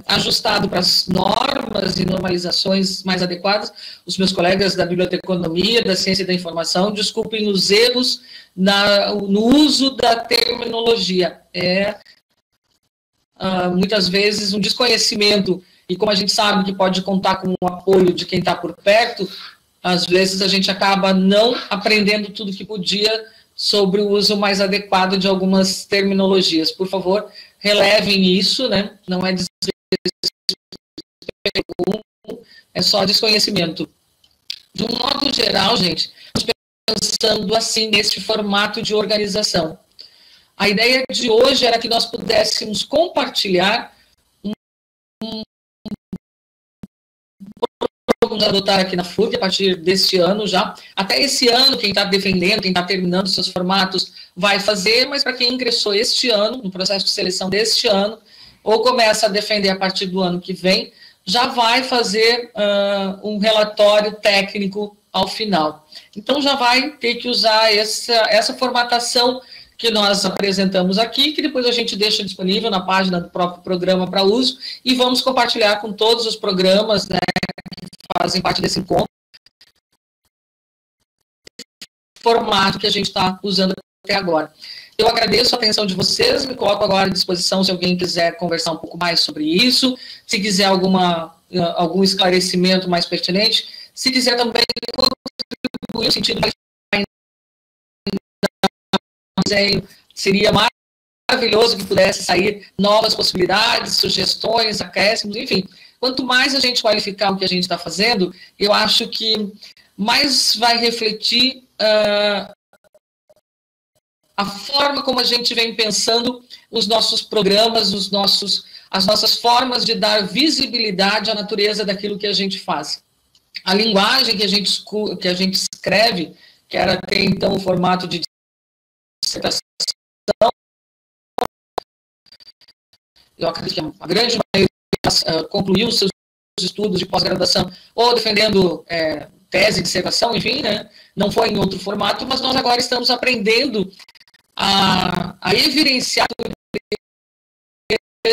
ajustado para as normas e normalizações mais adequadas. Os meus colegas da biblioteconomia, da ciência e da informação, desculpem os erros no uso da terminologia. Muitas vezes um desconhecimento, e como a gente sabe que pode contar com o apoio de quem está por perto, às vezes a gente acaba não aprendendo tudo que podia sobre o uso mais adequado de algumas terminologias. Por favor, relevem isso, né? Não é é só desconhecimento. De um modo geral, gente, pensando assim nesse formato de organização. A ideia de hoje era que nós pudéssemos compartilhar vamos adotar aqui na FLURG a partir deste ano já. Até esse ano, quem está defendendo, quem está terminando seus formatos, vai fazer, mas para quem ingressou este ano, no processo de seleção deste ano, ou começa a defender a partir do ano que vem, já vai fazer um relatório técnico ao final. Então, já vai ter que usar essa formatação que nós apresentamos aqui, que depois a gente deixa disponível na página do próprio programa para uso, e vamos compartilhar com todos os programas, né, fazem parte desse encontro, formato que a gente está usando até agora. Eu agradeço a atenção de vocês, me coloco agora à disposição se alguém quiser conversar um pouco mais sobre isso, se quiser algum esclarecimento mais pertinente, se quiser também contribuir no sentido de desenho, seria maravilhoso que pudesse sair novas possibilidades, sugestões, acréscimos, enfim. Quanto mais a gente qualificar o que a gente está fazendo, eu acho que mais vai refletir a forma como a gente vem pensando os nossos programas, as nossas formas de dar visibilidade à natureza daquilo que a gente faz. A linguagem que a gente escreve, que era até então o formato de dissertação, eu acredito que a grande maioria concluiu os seus estudos de pós-graduação ou defendendo tese, dissertação, enfim, né? Não foi em outro formato, mas nós agora estamos aprendendo a evidenciar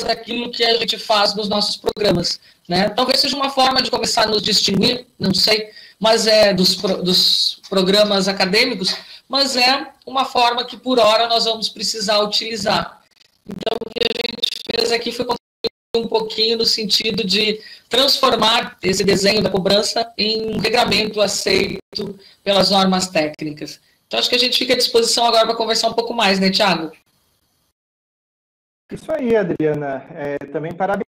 daquilo que a gente faz nos nossos programas, né? Talvez seja uma forma de começar a nos distinguir, não sei, mas dos programas acadêmicos, mas é uma forma que por hora nós vamos precisar utilizar. Então, o que a gente fez aqui foi um pouquinho no sentido de transformar esse desenho da cobrança em um regramento aceito pelas normas técnicas. Então, acho que a gente fica à disposição agora para conversar um pouco mais, né, Thiago? Isso aí, Adriana. Também parabéns,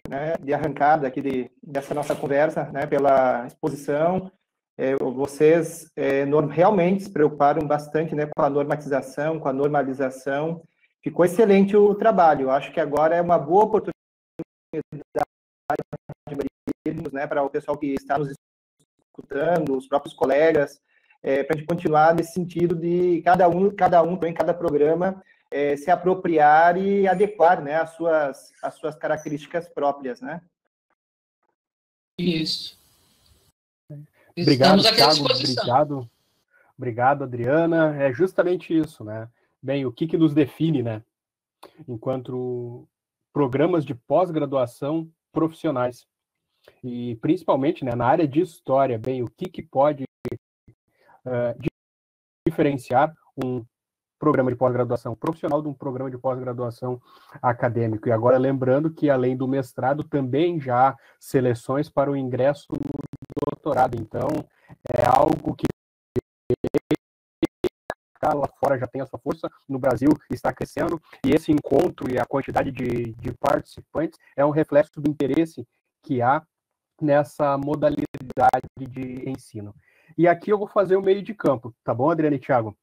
né, de arrancada aqui dessa nossa conversa, né, pela exposição. Vocês realmente se preocuparam bastante, né, com a normatização, com a normalização. Ficou excelente o trabalho. Acho que agora é uma boa oportunidade, né, para o pessoal que está nos escutando, os próprios colegas, para a gente continuar nesse sentido de cada um em cada programa, se apropriar e adequar, né, as suas características próprias, né? Isso. Obrigado, Thiago. Obrigado, Adriana. É justamente isso, né? Bem, o que nos define, né? Enquanto programas de pós-graduação profissionais. E principalmente, né, na área de história, bem, o que pode diferenciar um programa de pós-graduação profissional de um programa de pós-graduação acadêmico. E agora lembrando que, além do mestrado, também já há seleções para o ingresso no doutorado. Então, é algo que lá fora já tem a sua força, no Brasil está crescendo, e esse encontro e a quantidade de participantes é um reflexo do interesse que há nessa modalidade de ensino. E aqui eu vou fazer o meio de campo, tá bom, Adriana e Thiago?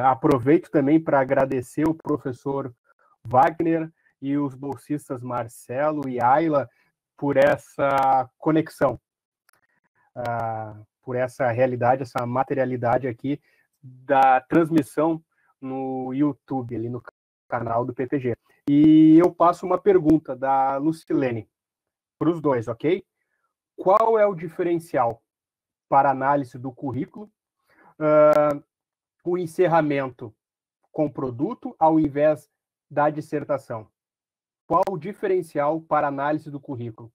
Aproveito também para agradecer o professor Wagner e os bolsistas Marcelo e Ayla por essa conexão, por essa realidade, essa materialidade aqui da transmissão no YouTube, ali no canal do PPG. E eu passo uma pergunta da Lucilene. para os dois, ok? Qual é o diferencial para análise do currículo? O encerramento com produto ao invés da dissertação. Qual o diferencial para análise do currículo?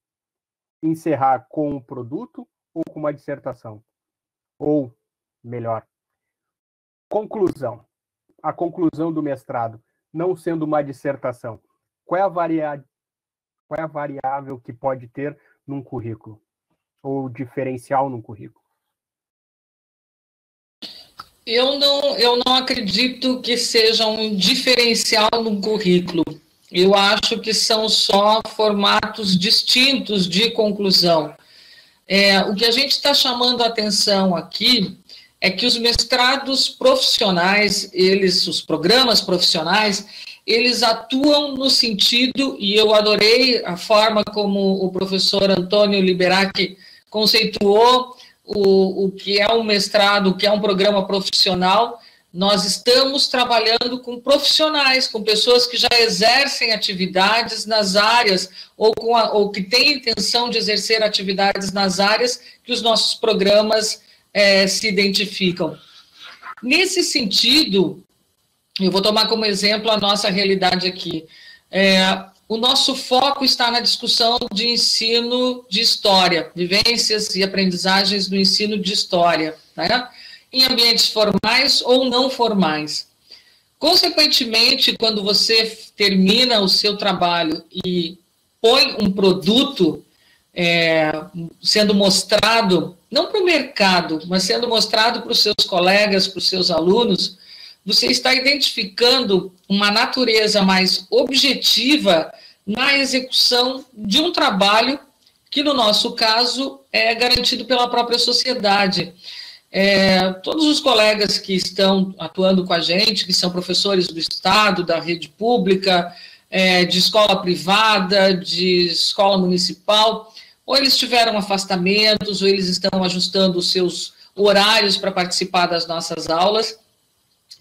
Encerrar com um produto ou com uma dissertação? Ou, melhor, conclusão. A conclusão do mestrado, não sendo uma dissertação. Qual é a variável que pode ter num currículo? Ou diferencial num currículo? Eu não acredito que seja um diferencial no currículo. Eu acho que são só formatos distintos de conclusão. O que a gente está chamando a atenção aqui é que os mestrados profissionais, os programas profissionais, eles atuam no sentido, e eu adorei a forma como o professor Antônio Liberac conceituou o que é um mestrado, o que é um programa profissional. Nós estamos trabalhando com profissionais, com pessoas que já exercem atividades nas áreas, ou que têm intenção de exercer atividades nas áreas que os nossos programas se identificam. Nesse sentido, eu vou tomar como exemplo a nossa realidade aqui. O nosso foco está na discussão de ensino de história, vivências e aprendizagens do ensino de história, né? Em ambientes formais ou não formais. Consequentemente, quando você termina o seu trabalho e põe um produto sendo mostrado, não para o mercado, mas sendo mostrado para os seus colegas, para os seus alunos, você está identificando uma natureza mais objetiva na execução de um trabalho que, no nosso caso, é garantido pela própria sociedade. Todos os colegas que estão atuando com a gente, que são professores do Estado, da rede pública, de escola privada, de escola municipal, ou eles tiveram afastamentos, ou eles estão ajustando os seus horários para participar das nossas aulas,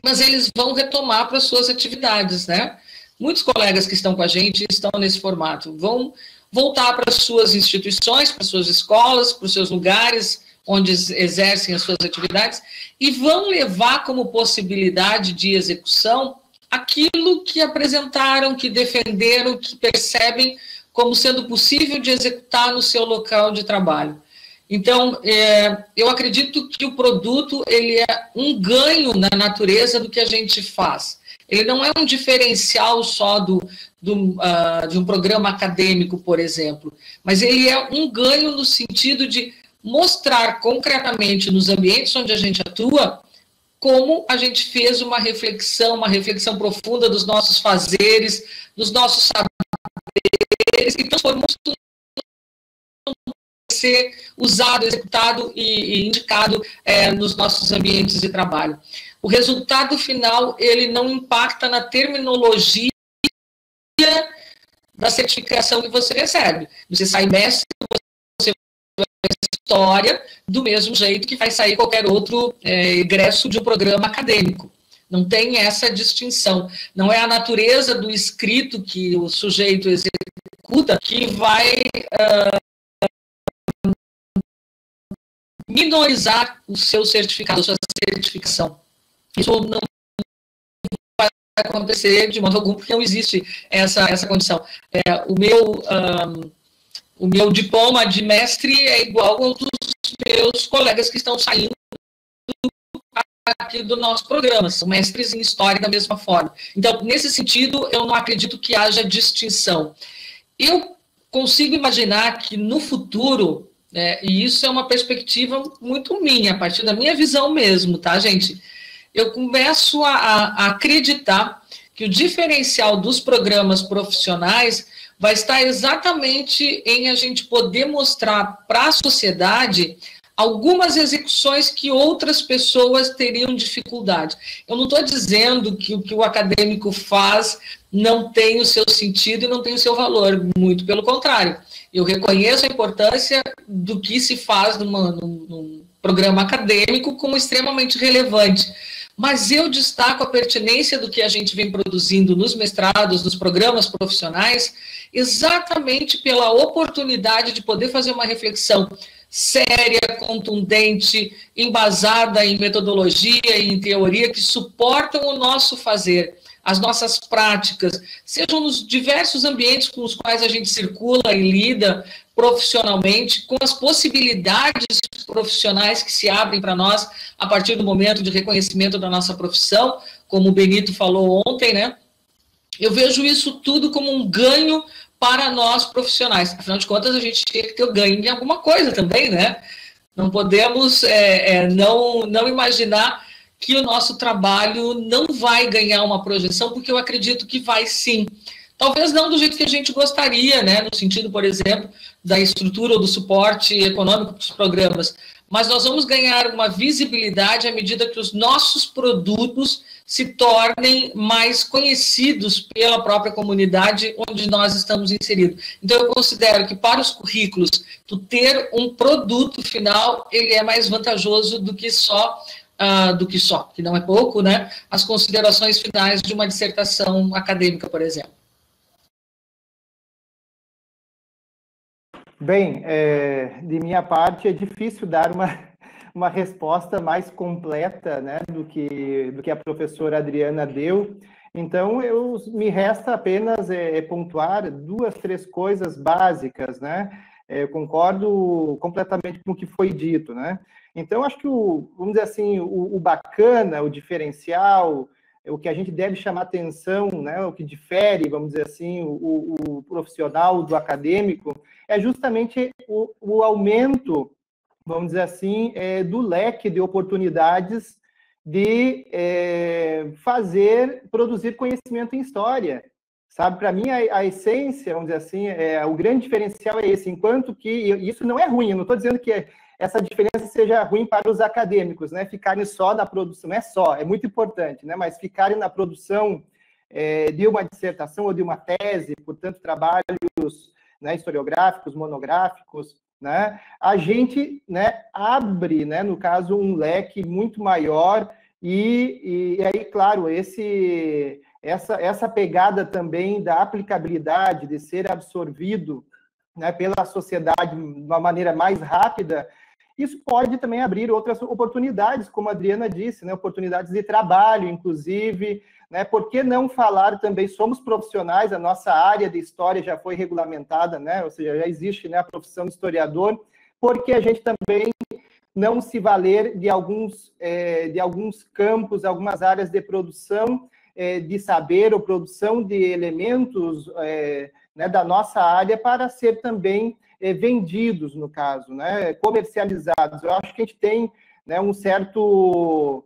mas eles vão retomar para as suas atividades, né? Muitos colegas que estão com a gente estão nesse formato, vão voltar para as suas instituições, para as suas escolas, para os seus lugares onde exercem as suas atividades, e vão levar como possibilidade de execução aquilo que apresentaram, que defenderam, que percebem como sendo possível de executar no seu local de trabalho. Então, eu acredito que o produto ele é um ganho na natureza do que a gente faz. Ele não é um diferencial só de um programa acadêmico, por exemplo, mas ele é um ganho no sentido de mostrar concretamente nos ambientes onde a gente atua como a gente fez uma reflexão profunda dos nossos fazeres, dos nossos saberes, e transformou tudo ser usado, executado e indicado nos nossos ambientes de trabalho. O resultado final, ele não impacta na terminologia da certificação que você recebe. Você sai mestre, você vai história do mesmo jeito que vai sair qualquer outro egresso de um programa acadêmico. Não tem essa distinção. Não é a natureza do escrito que o sujeito executa que vai minorizar o seu certificado, a sua certificação. Isso não vai acontecer de modo algum, porque não existe essa condição. O meu diploma de mestre é igual ao dos meus colegas que estão saindo aqui do nosso programa, são mestres em história da mesma forma. Então, nesse sentido, eu não acredito que haja distinção. Eu consigo imaginar que no futuro, e isso é uma perspectiva muito minha, a partir da minha visão mesmo, tá, gente? Eu começo a acreditar que o diferencial dos programas profissionais vai estar exatamente em a gente poder mostrar para a sociedade algumas execuções que outras pessoas teriam dificuldade. Eu não estou dizendo que o que o acadêmico faz não tem o seu sentido e não tem o seu valor, muito pelo contrário. Eu reconheço a importância do que se faz num programa acadêmico como extremamente relevante, mas eu destaco a pertinência do que a gente vem produzindo nos mestrados, nos programas profissionais, exatamente pela oportunidade de poder fazer uma reflexão séria, contundente, embasada em metodologia e em teoria que suportam o nosso fazer, as nossas práticas, sejam nos diversos ambientes com os quais a gente circula e lida profissionalmente, com as possibilidades profissionais que se abrem para nós a partir do momento de reconhecimento da nossa profissão, como o Benito falou ontem, né? Eu vejo isso tudo como um ganho para nós profissionais. Afinal de contas, a gente tem que ter ganho em alguma coisa também, né? Não podemos não imaginar que o nosso trabalho não vai ganhar uma projeção, porque eu acredito que vai sim. Talvez não do jeito que a gente gostaria, né? No sentido, por exemplo, da estrutura ou do suporte econômico dos programas, mas nós vamos ganhar uma visibilidade à medida que os nossos produtos se tornem mais conhecidos pela própria comunidade onde nós estamos inseridos. Então, eu considero que para os currículos, tu ter um produto final, ele é mais vantajoso do que só, que não é pouco, né, as considerações finais de uma dissertação acadêmica, por exemplo. Bem, de minha parte, é difícil dar uma resposta mais completa, né, do que a professora Adriana deu. Então, me resta apenas pontuar 2, 3 coisas básicas, né? Eu concordo completamente com o que foi dito, né? Então, acho que, vamos dizer assim, o bacana, o diferencial, o que a gente deve chamar atenção, né, o que difere, vamos dizer assim, o profissional do acadêmico, é justamente o aumento, vamos dizer assim, do leque de oportunidades de produzir conhecimento em história. Sabe, para mim, a essência, vamos dizer assim, o grande diferencial é esse, enquanto que, isso não é ruim, eu não estou dizendo que essa diferença seja ruim para os acadêmicos, né, ficarem só na produção, não é só, é muito importante, né, mas ficarem na produção de uma dissertação ou de uma tese, portanto, trabalhos, né, historiográficos, monográficos, né, a gente, né, abre, né, no caso, um leque muito maior e aí, claro, essa pegada também da aplicabilidade, de ser absorvido, né, pela sociedade de uma maneira mais rápida, isso pode também abrir outras oportunidades, como a Adriana disse, né, oportunidades de trabalho, inclusive, né, por que não falar também, somos profissionais, a nossa área de história já foi regulamentada, né, ou seja, já existe, né, a profissão de historiador, porque a gente também não se valer de alguns campos, algumas áreas de produção de saber ou produção de elementos né, da nossa área para ser também vendidos, no caso, né, comercializados. Eu acho que a gente tem, né, um certo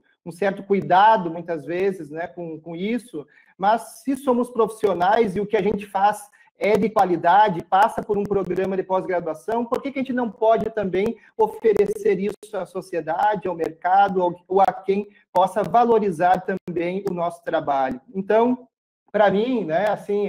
cuidado, muitas vezes, né, com isso, mas se somos profissionais e o que a gente faz é de qualidade, passa por um programa de pós-graduação, por que a gente não pode também oferecer isso à sociedade, ao mercado, ou a quem possa valorizar também o nosso trabalho? Então, para mim, né, assim,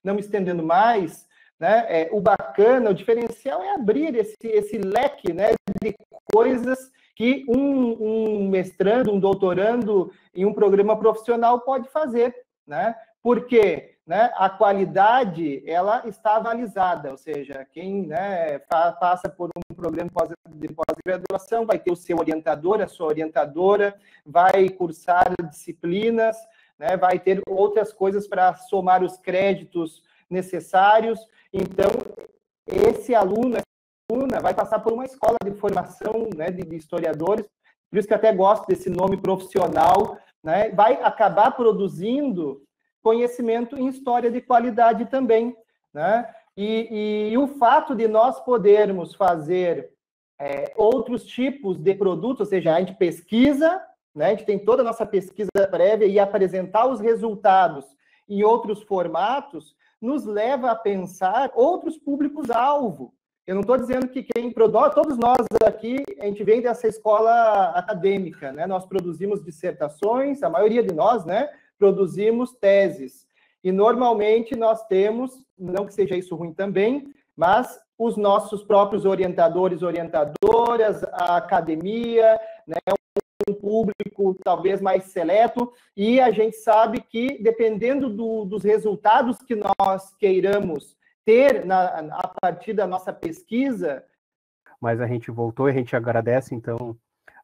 não me estendendo mais, né, o bacana, o diferencial é abrir esse leque, né, de coisas que um mestrando, um doutorando em um programa profissional pode fazer, né? Porque, né, a qualidade, ela está avalizada, ou seja, quem, né, passa por um programa de pós-graduação vai ter o seu orientador, a sua orientadora, vai cursar disciplinas, né, vai ter outras coisas para somar os créditos necessários. Então, esse aluno, essa aluna, vai passar por uma escola de formação, né, de historiadores, por isso que eu até gosto desse nome profissional, né, vai acabar produzindo conhecimento em história de qualidade também, né? E o fato de nós podermos fazer outros tipos de produtos, ou seja, a gente pesquisa, né? A gente tem toda a nossa pesquisa prévia e apresentar os resultados em outros formatos, nos leva a pensar outros públicos-alvo. Eu não estou dizendo que todos nós aqui, a gente vem dessa escola acadêmica, né? Nós produzimos dissertações, a maioria de nós, né? Produzimos teses. E, normalmente, nós temos, não que seja isso ruim também, mas os nossos próprios orientadores, orientadoras, a academia, né, um público talvez mais seleto, e a gente sabe que, dependendo dos resultados que nós queiramos ter a partir da nossa pesquisa... Mas a gente voltou e a gente agradece, então,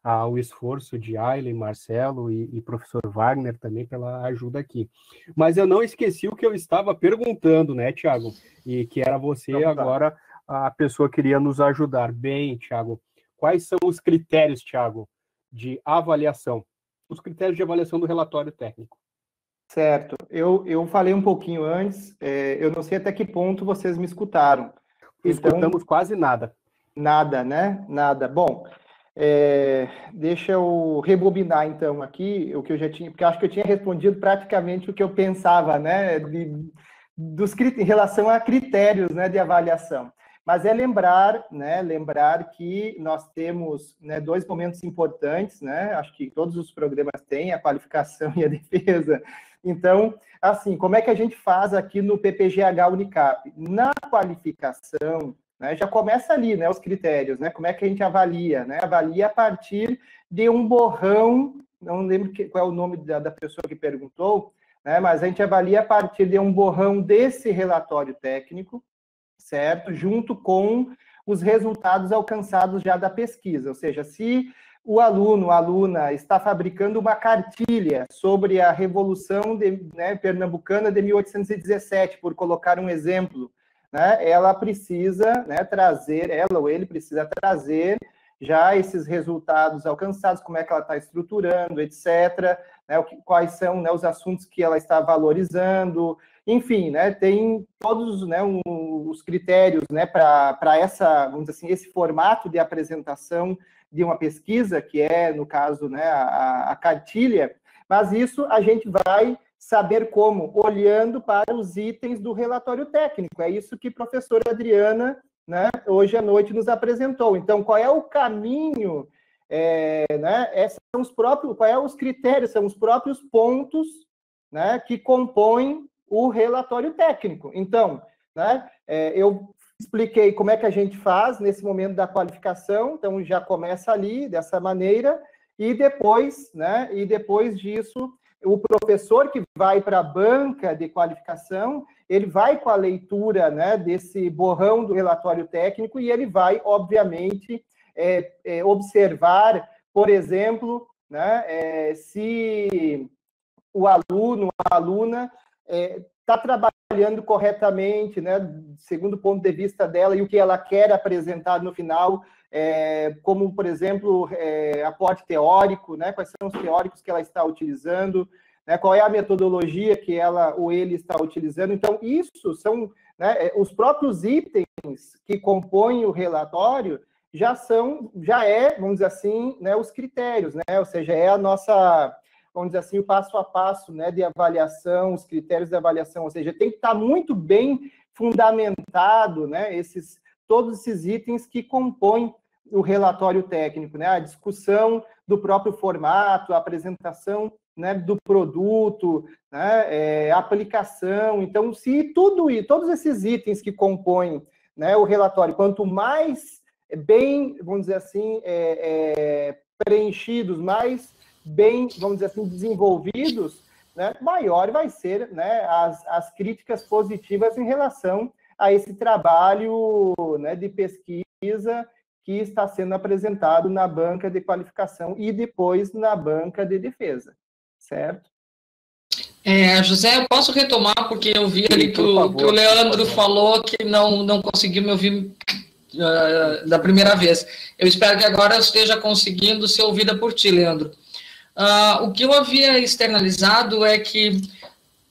ao esforço de Aileen, Marcelo e professor Wagner também pela ajuda aqui. Mas eu não esqueci o que eu estava perguntando, né, Tiago? E que era você agora, a pessoa que iria nos ajudar. Bem, Tiago, quais são os critérios, Tiago, de avaliação? Os critérios de avaliação do relatório técnico. Certo. Eu falei um pouquinho antes, eu não sei até que ponto vocês me escutaram. Escutamos quase nada. Nada, né? Nada. Bom, deixa eu rebobinar, então, aqui o que eu já tinha, porque eu acho que eu tinha respondido praticamente o que eu pensava, né? Em relação a critérios, né, de avaliação. Mas lembrar que nós temos, né, dois momentos importantes, né? Acho que todos os programas têm, a qualificação e a defesa. Então, assim, como é que a gente faz aqui no PPGH Unicap? Na qualificação, né, já começa ali, né, os critérios, né? Como é que a gente avalia, né? Avalia a partir de um borrão, não lembro qual é o nome da pessoa que perguntou, né? Mas a gente avalia a partir de um borrão desse relatório técnico, certo? Junto com os resultados alcançados já da pesquisa. Ou seja, se o aluno, a aluna, está fabricando uma cartilha sobre a Revolução Pernambucana de 1817, por colocar um exemplo, né, ela precisa, né, trazer, ela ou ele precisa trazer já esses resultados alcançados, como é que ela está estruturando, etc., né, quais são, né, os assuntos que ela está valorizando, enfim, né, tem todos, né, os critérios, né, para essa, vamos dizer assim, esse formato de apresentação de uma pesquisa, que é, no caso, né, a cartilha, mas isso a gente vai saber como, olhando para os itens do relatório técnico. É isso que a professora Adriana, né, hoje à noite nos apresentou. Então, qual é o caminho, né, são os próprios, qual é os critérios, são os próprios pontos, né, que compõem o relatório técnico. Então, né, eu expliquei como é que a gente faz nesse momento da qualificação, então já começa ali, dessa maneira, e depois, né, e depois disso, o professor que vai para a banca de qualificação, ele vai com a leitura, né, desse borrão do relatório técnico e ele vai, obviamente, observar, por exemplo, né, se o aluno, a aluna, está trabalhando corretamente, né, segundo o ponto de vista dela e o que ela quer apresentar no final, como, por exemplo, aporte teórico, né, quais são os teóricos que ela está utilizando, né, qual é a metodologia que ela ou ele está utilizando. Então, isso são, né, os próprios itens que compõem o relatório vamos dizer assim, né, os critérios, né, ou seja, é a nossa, vamos dizer assim, o passo a passo, né, de avaliação, os critérios de avaliação, ou seja, tem que estar muito bem fundamentado, né, todos esses itens que compõem o relatório técnico, né, a discussão do próprio formato, a apresentação, né, do produto, né, a aplicação. Então, se todos esses itens que compõem, né, o relatório, quanto mais bem, vamos dizer assim, preenchidos, mais bem, vamos dizer assim, desenvolvidos, né, maior vai ser, né, as críticas positivas em relação a esse trabalho, né, de pesquisa que está sendo apresentado na banca de qualificação e depois na banca de defesa, certo? José, eu posso retomar, porque eu vi ali que o Leandro falou que não conseguiu me ouvir da primeira vez. Eu espero que agora eu esteja conseguindo ser ouvida por ti, Leandro. O que eu havia externalizado é que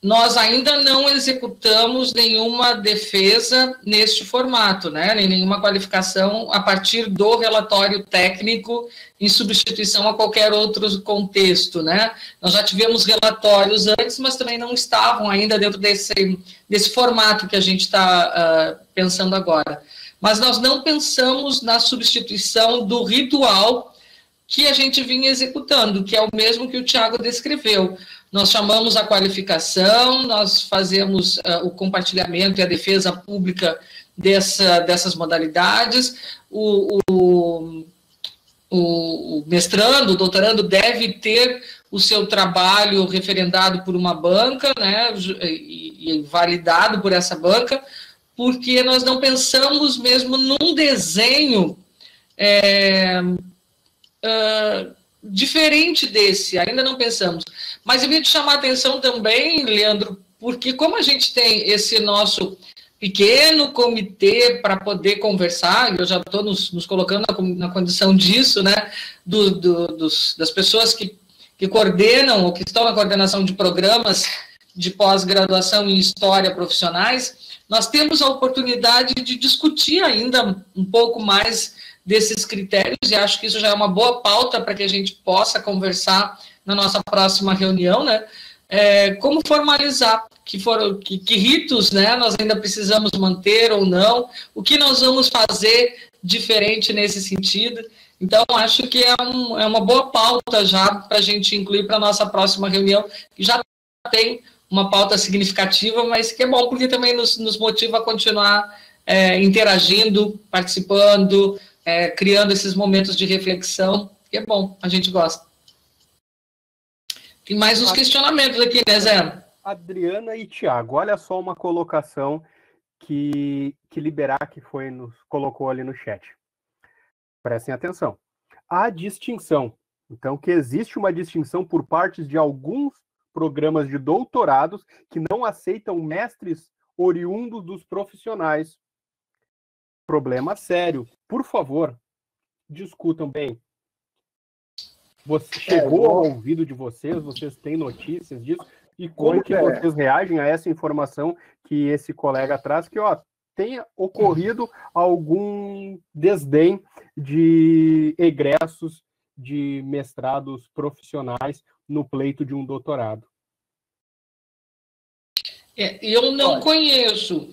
nós ainda não executamos nenhuma defesa neste formato, né? Nem nenhuma qualificação a partir do relatório técnico em substituição a qualquer outro contexto, né? Nós já tivemos relatórios antes, mas também não estavam ainda dentro desse formato que a gente está pensando agora. Mas nós não pensamos na substituição do ritual que a gente vinha executando, que é o mesmo que o Tiago descreveu. Nós chamamos a qualificação, nós fazemos o compartilhamento e a defesa pública dessas modalidades, o o mestrando, o doutorando deve ter o seu trabalho referendado por uma banca, né, e validado por essa banca, porque nós não pensamos mesmo num desenho diferente desse, ainda não pensamos. Mas eu queria te chamar a atenção também, Leandro, porque como a gente tem esse nosso pequeno comitê para poder conversar, eu já estou nos colocando na condição disso, né, das pessoas que coordenam, ou que estão na coordenação de programas de pós-graduação em História profissionais, nós temos a oportunidade de discutir ainda um pouco mais desses critérios, e acho que isso já é uma boa pauta para que a gente possa conversar na nossa próxima reunião, né? Como formalizar, que ritos, né, nós ainda precisamos manter ou não, o que nós vamos fazer diferente nesse sentido. Então, acho que é uma boa pauta já para a gente incluir para a nossa próxima reunião, que já tem uma pauta significativa, mas que é bom porque também nos motiva a continuar interagindo, participando, criando esses momentos de reflexão, que é bom, a gente gosta. Tem mais uns questionamentos aqui, né, Zé? Adriana e Tiago, olha só uma colocação que Liberac colocou ali no chat. Prestem atenção. Há distinção. Então, que existe uma distinção por parte de alguns programas de doutorados que não aceitam mestres oriundos dos profissionais. Problema sério. Por favor, discutam bem. Chegou ao ouvido de vocês têm notícias disso? E como que vocês reagem a essa informação que esse colega traz, que tenha ocorrido algum desdém de egressos de mestrados profissionais no pleito de um doutorado? Eu não conheço.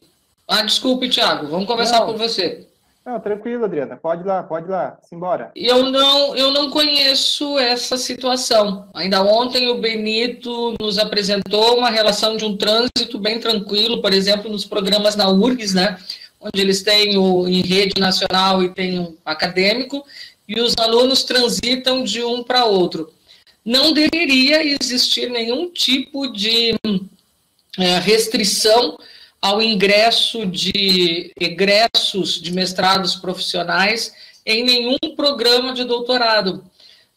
Desculpe, Tiago, vamos conversar por você. Não, tranquilo, Adriana, pode ir lá, simbora. Eu não conheço essa situação. Ainda ontem o Benito nos apresentou uma relação de um trânsito bem tranquilo, por exemplo, nos programas na URGS, né, onde eles têm em rede nacional e tem um acadêmico, e os alunos transitam de um para outro. Não deveria existir nenhum tipo de restrição ao ingresso de egressos de mestrados profissionais em nenhum programa de doutorado,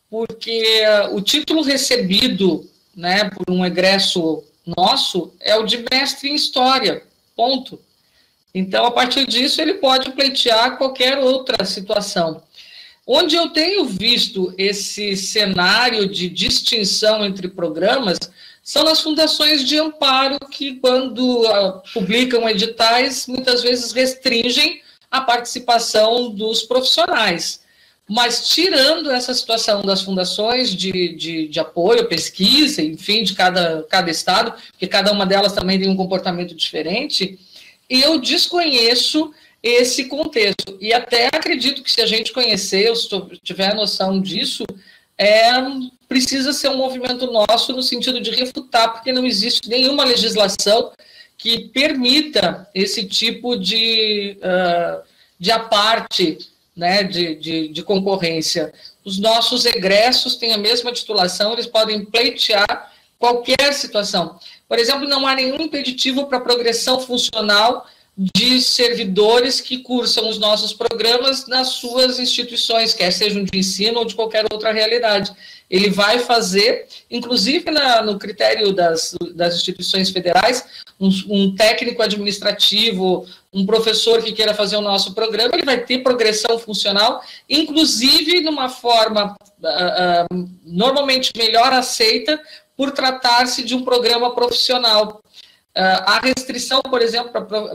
porque o título recebido, né, por um egresso nosso é o de mestre em História, ponto. Então, a partir disso, ele pode pleitear qualquer outra situação. Onde eu tenho visto esse cenário de distinção entre programas são nas fundações de amparo que, quando publicam editais, muitas vezes restringem a participação dos profissionais. Mas, tirando essa situação das fundações de apoio, pesquisa, enfim, de cada estado, porque cada uma delas também tem um comportamento diferente, eu desconheço esse contexto. E até acredito que, se a gente conhecer, ou se tiver noção disso, precisa ser um movimento nosso no sentido de refutar, porque não existe nenhuma legislação que permita esse tipo de aparte, né, de concorrência. Os nossos egressos têm a mesma titulação, eles podem pleitear qualquer situação. Por exemplo, não há nenhum impeditivo para progressão funcional de servidores que cursam os nossos programas nas suas instituições, quer sejam de ensino ou de qualquer outra realidade. Ele vai fazer, inclusive no critério das instituições federais, um técnico administrativo, um professor que queira fazer o nosso programa, ele vai ter progressão funcional, inclusive numa forma normalmente melhor aceita, por tratar-se de um programa profissional. A restrição, por exemplo,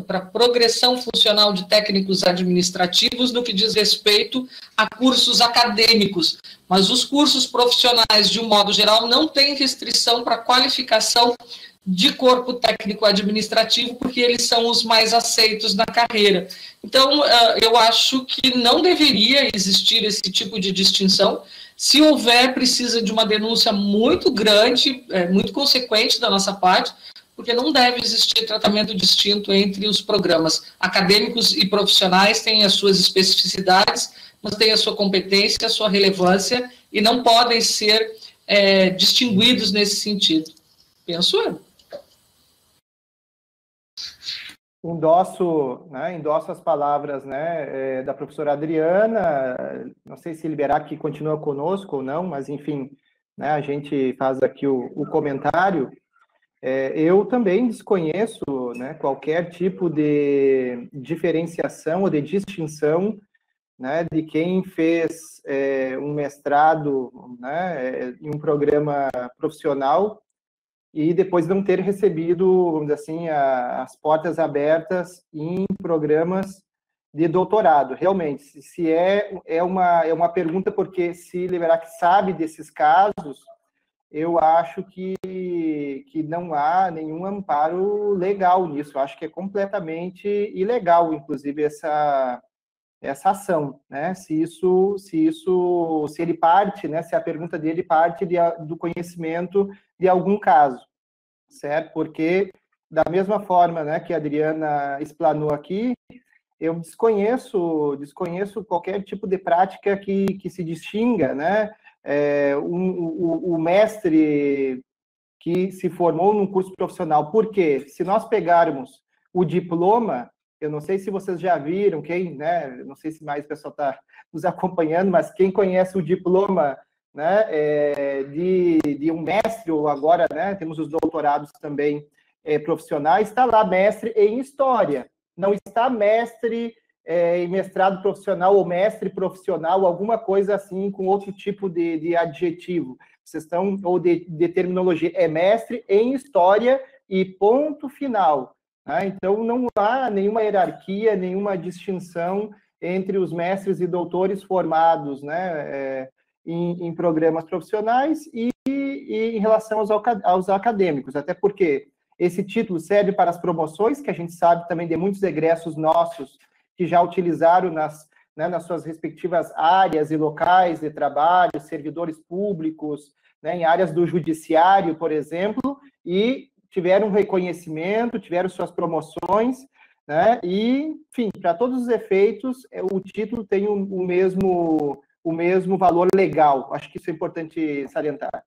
para progressão funcional de técnicos administrativos no que diz respeito a cursos acadêmicos, mas os cursos profissionais, de um modo geral, não têm restrição para qualificação de corpo técnico administrativo, porque eles são os mais aceitos na carreira. Então, eu acho que não deveria existir esse tipo de distinção. Se houver, precisa de uma denúncia muito grande, muito consequente da nossa parte, porque não deve existir tratamento distinto entre os programas acadêmicos e profissionais, têm as suas especificidades, mas têm a sua competência, a sua relevância, e não podem ser distinguidos nesse sentido. Penso eu. Endosso as palavras, né, da professora Adriana. Não sei se liberar que continua conosco ou não, mas, enfim, né, a gente faz aqui o comentário. Eu também desconheço, né, qualquer tipo de diferenciação ou de distinção, né, de quem fez um mestrado, né, em um programa profissional e depois não ter recebido, vamos dizer assim, as portas abertas em programas de doutorado. Realmente, se é uma pergunta, porque se liberar que sabe desses casos, eu acho que não há nenhum amparo legal nisso. Eu acho que é completamente ilegal, inclusive, essa ação, né? Se ele parte, né? Se a pergunta dele parte do conhecimento de algum caso, certo? Porque da mesma forma, né, que a Adriana explanou aqui, eu desconheço qualquer tipo de prática que se distinga, né? O mestre que se formou num curso profissional, porque se nós pegarmos o diploma, eu não sei se vocês já viram, né? Não sei se mais o pessoal está nos acompanhando, mas quem conhece o diploma, né, de um mestre, ou agora, né, temos os doutorados também profissionais, está lá mestre em História, não está mestre em mestrado profissional ou mestre profissional, alguma coisa assim, com outro tipo de adjetivo, ou de terminologia, é mestre em História e ponto final. Então, não há nenhuma hierarquia, nenhuma distinção entre os mestres e doutores formados, né, em programas profissionais e em relação aos acadêmicos, até porque esse título serve para as promoções, que a gente sabe também de muitos egressos nossos que já utilizaram nas suas respectivas áreas e locais de trabalho, servidores públicos, né, em áreas do judiciário, por exemplo, e tiveram reconhecimento, tiveram suas promoções, né? E, enfim, para todos os efeitos, o título tem o mesmo valor legal. Acho que isso é importante salientar.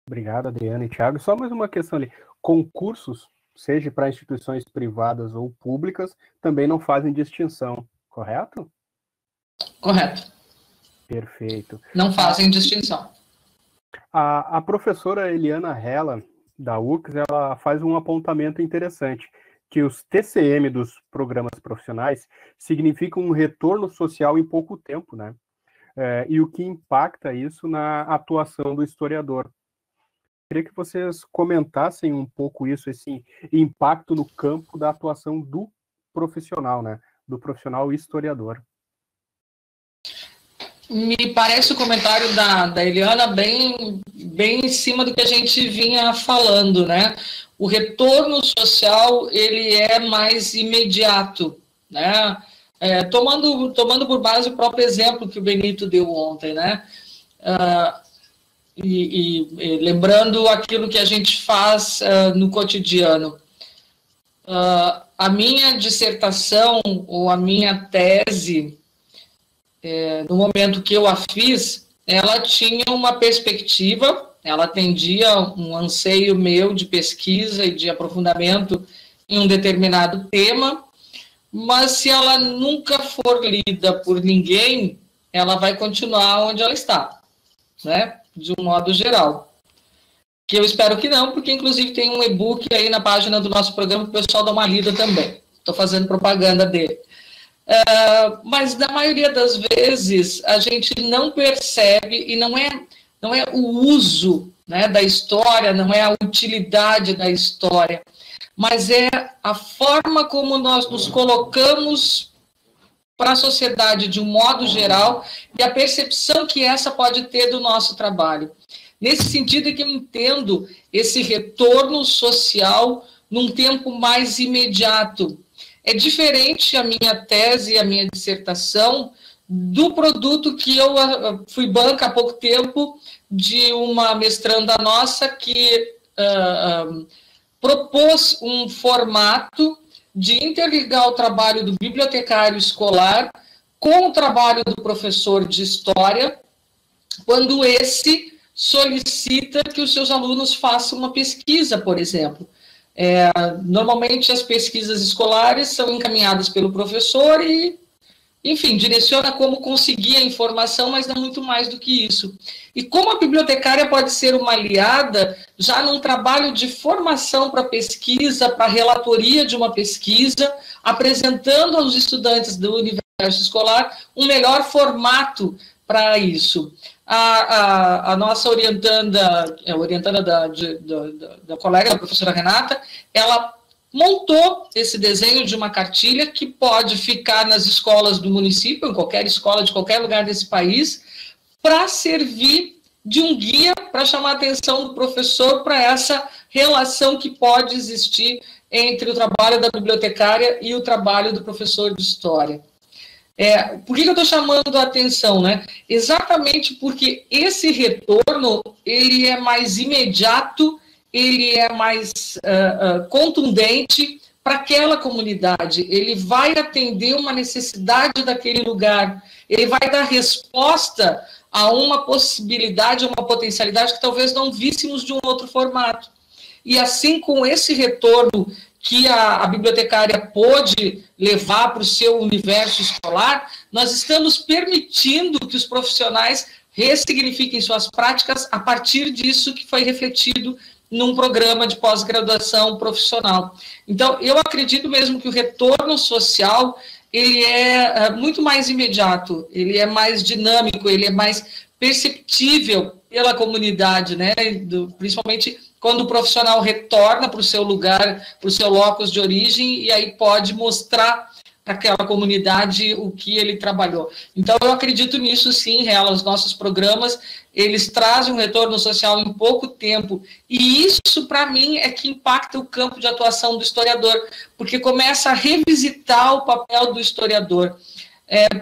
Obrigado, Adriana e Thiago. Só mais uma questão ali. Concursos, seja para instituições privadas ou públicas, também não fazem distinção, correto? Correto. Perfeito. Não fazem distinção. A professora Eliana Hella, da UX, ela faz um apontamento interessante, que os TCM dos programas profissionais significam um retorno social em pouco tempo, né? E o que impacta isso na atuação do historiador. Queria que vocês comentassem um pouco isso, esse impacto no campo da atuação do profissional, né? Do profissional historiador. Me parece o comentário da Eliana bem em cima do que a gente vinha falando, né? O retorno social, ele é mais imediato, né? Tomando por base o próprio exemplo que o Benito deu ontem, né? E lembrando aquilo que a gente faz no cotidiano. A minha dissertação ou a minha tese, no momento que eu a fiz, ela tinha uma perspectiva, ela atendia um anseio meu de pesquisa e de aprofundamento em um determinado tema, mas se ela nunca for lida por ninguém, ela vai continuar onde ela está, né? De um modo geral. Que eu espero que não, porque inclusive tem um e-book aí na página do nosso programa que o pessoal dá uma lida também. Estou fazendo propaganda dele. Mas na maioria das vezes a gente não percebe, e não é o uso, né, da história, não é a utilidade da história, mas é a forma como nós nos colocamos para a sociedade de um modo geral e a percepção que essa pode ter do nosso trabalho. Nesse sentido é que eu entendo esse retorno social num tempo mais imediato. É diferente a minha tese e a minha dissertação do produto que eu fui banca há pouco tempo de uma mestranda nossa que propôs um formato de interligar o trabalho do bibliotecário escolar com o trabalho do professor de história, quando esse solicita que os seus alunos façam uma pesquisa, por exemplo. Normalmente as pesquisas escolares são encaminhadas pelo professor e, enfim, direciona como conseguir a informação, mas não muito mais do que isso. E como a bibliotecária pode ser uma aliada já num trabalho de formação para pesquisa, para relatoria de uma pesquisa, apresentando aos estudantes do universo escolar um melhor formato para isso. A nossa orientanda, da colega, a professora Renata, ela montou esse desenho de uma cartilha que pode ficar nas escolas do município, em qualquer escola de qualquer lugar desse país, para servir de um guia para chamar a atenção do professor para essa relação que pode existir entre o trabalho da bibliotecária e o trabalho do professor de história. Por que eu estou chamando a atenção, né? Exatamente porque esse retorno ele é mais imediato, ele é mais contundente para aquela comunidade, ele vai atender uma necessidade daquele lugar, ele vai dar resposta a uma possibilidade, a uma potencialidade que talvez não víssemos de um outro formato. E assim, com esse retorno que a bibliotecária pôde levar para o seu universo escolar, nós estamos permitindo que os profissionais ressignifiquem suas práticas a partir disso que foi refletido num programa de pós-graduação profissional. Então, eu acredito mesmo que o retorno social ele é muito mais imediato, ele é mais dinâmico, ele é mais perceptível pela comunidade, né? Principalmente quando o profissional retorna para o seu lugar, para o seu locus de origem, e aí pode mostrar para aquela comunidade o que ele trabalhou. Então, eu acredito nisso sim, real, os nossos programas, eles trazem um retorno social em pouco tempo, e isso, para mim, é que impacta o campo de atuação do historiador, porque começa a revisitar o papel do historiador.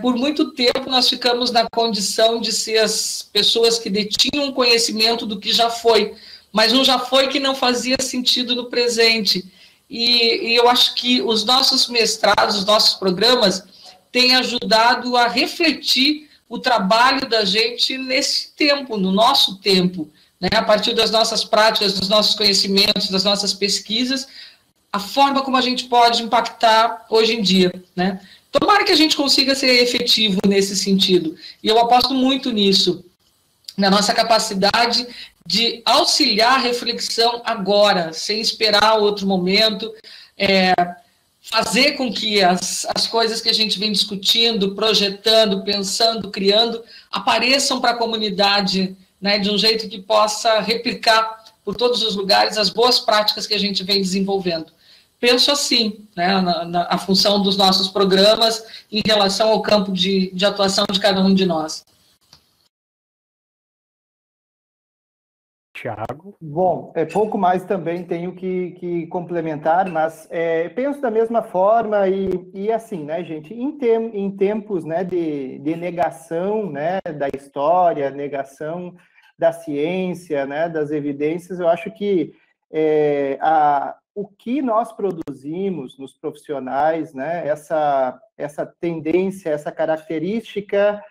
Por muito tempo, nós ficamos na condição de ser as pessoas que detinham conhecimento do que já foi, mas um já foi que não fazia sentido no presente. E eu acho que os nossos mestrados, os nossos programas, têm ajudado a refletir o trabalho da gente nesse tempo, no nosso tempo, né? A partir das nossas práticas, dos nossos conhecimentos, das nossas pesquisas, a forma como a gente pode impactar hoje em dia, né? Tomara que a gente consiga ser efetivo nesse sentido, e eu aposto muito nisso, na nossa capacidade de auxiliar a reflexão agora, sem esperar outro momento, fazer com que as coisas que a gente vem discutindo, projetando, pensando, criando, apareçam para a comunidade, né, de um jeito que possa replicar por todos os lugares as boas práticas que a gente vem desenvolvendo. Penso assim, né, a função dos nossos programas em relação ao campo de atuação de cada um de nós. Tiago? Bom, pouco mais também tenho que complementar, mas penso da mesma forma e assim, né, gente, em tempos, né, de negação, né, da história, negação da ciência, né, das evidências, eu acho que o que nós produzimos nos profissionais, né, essa tendência, essa característica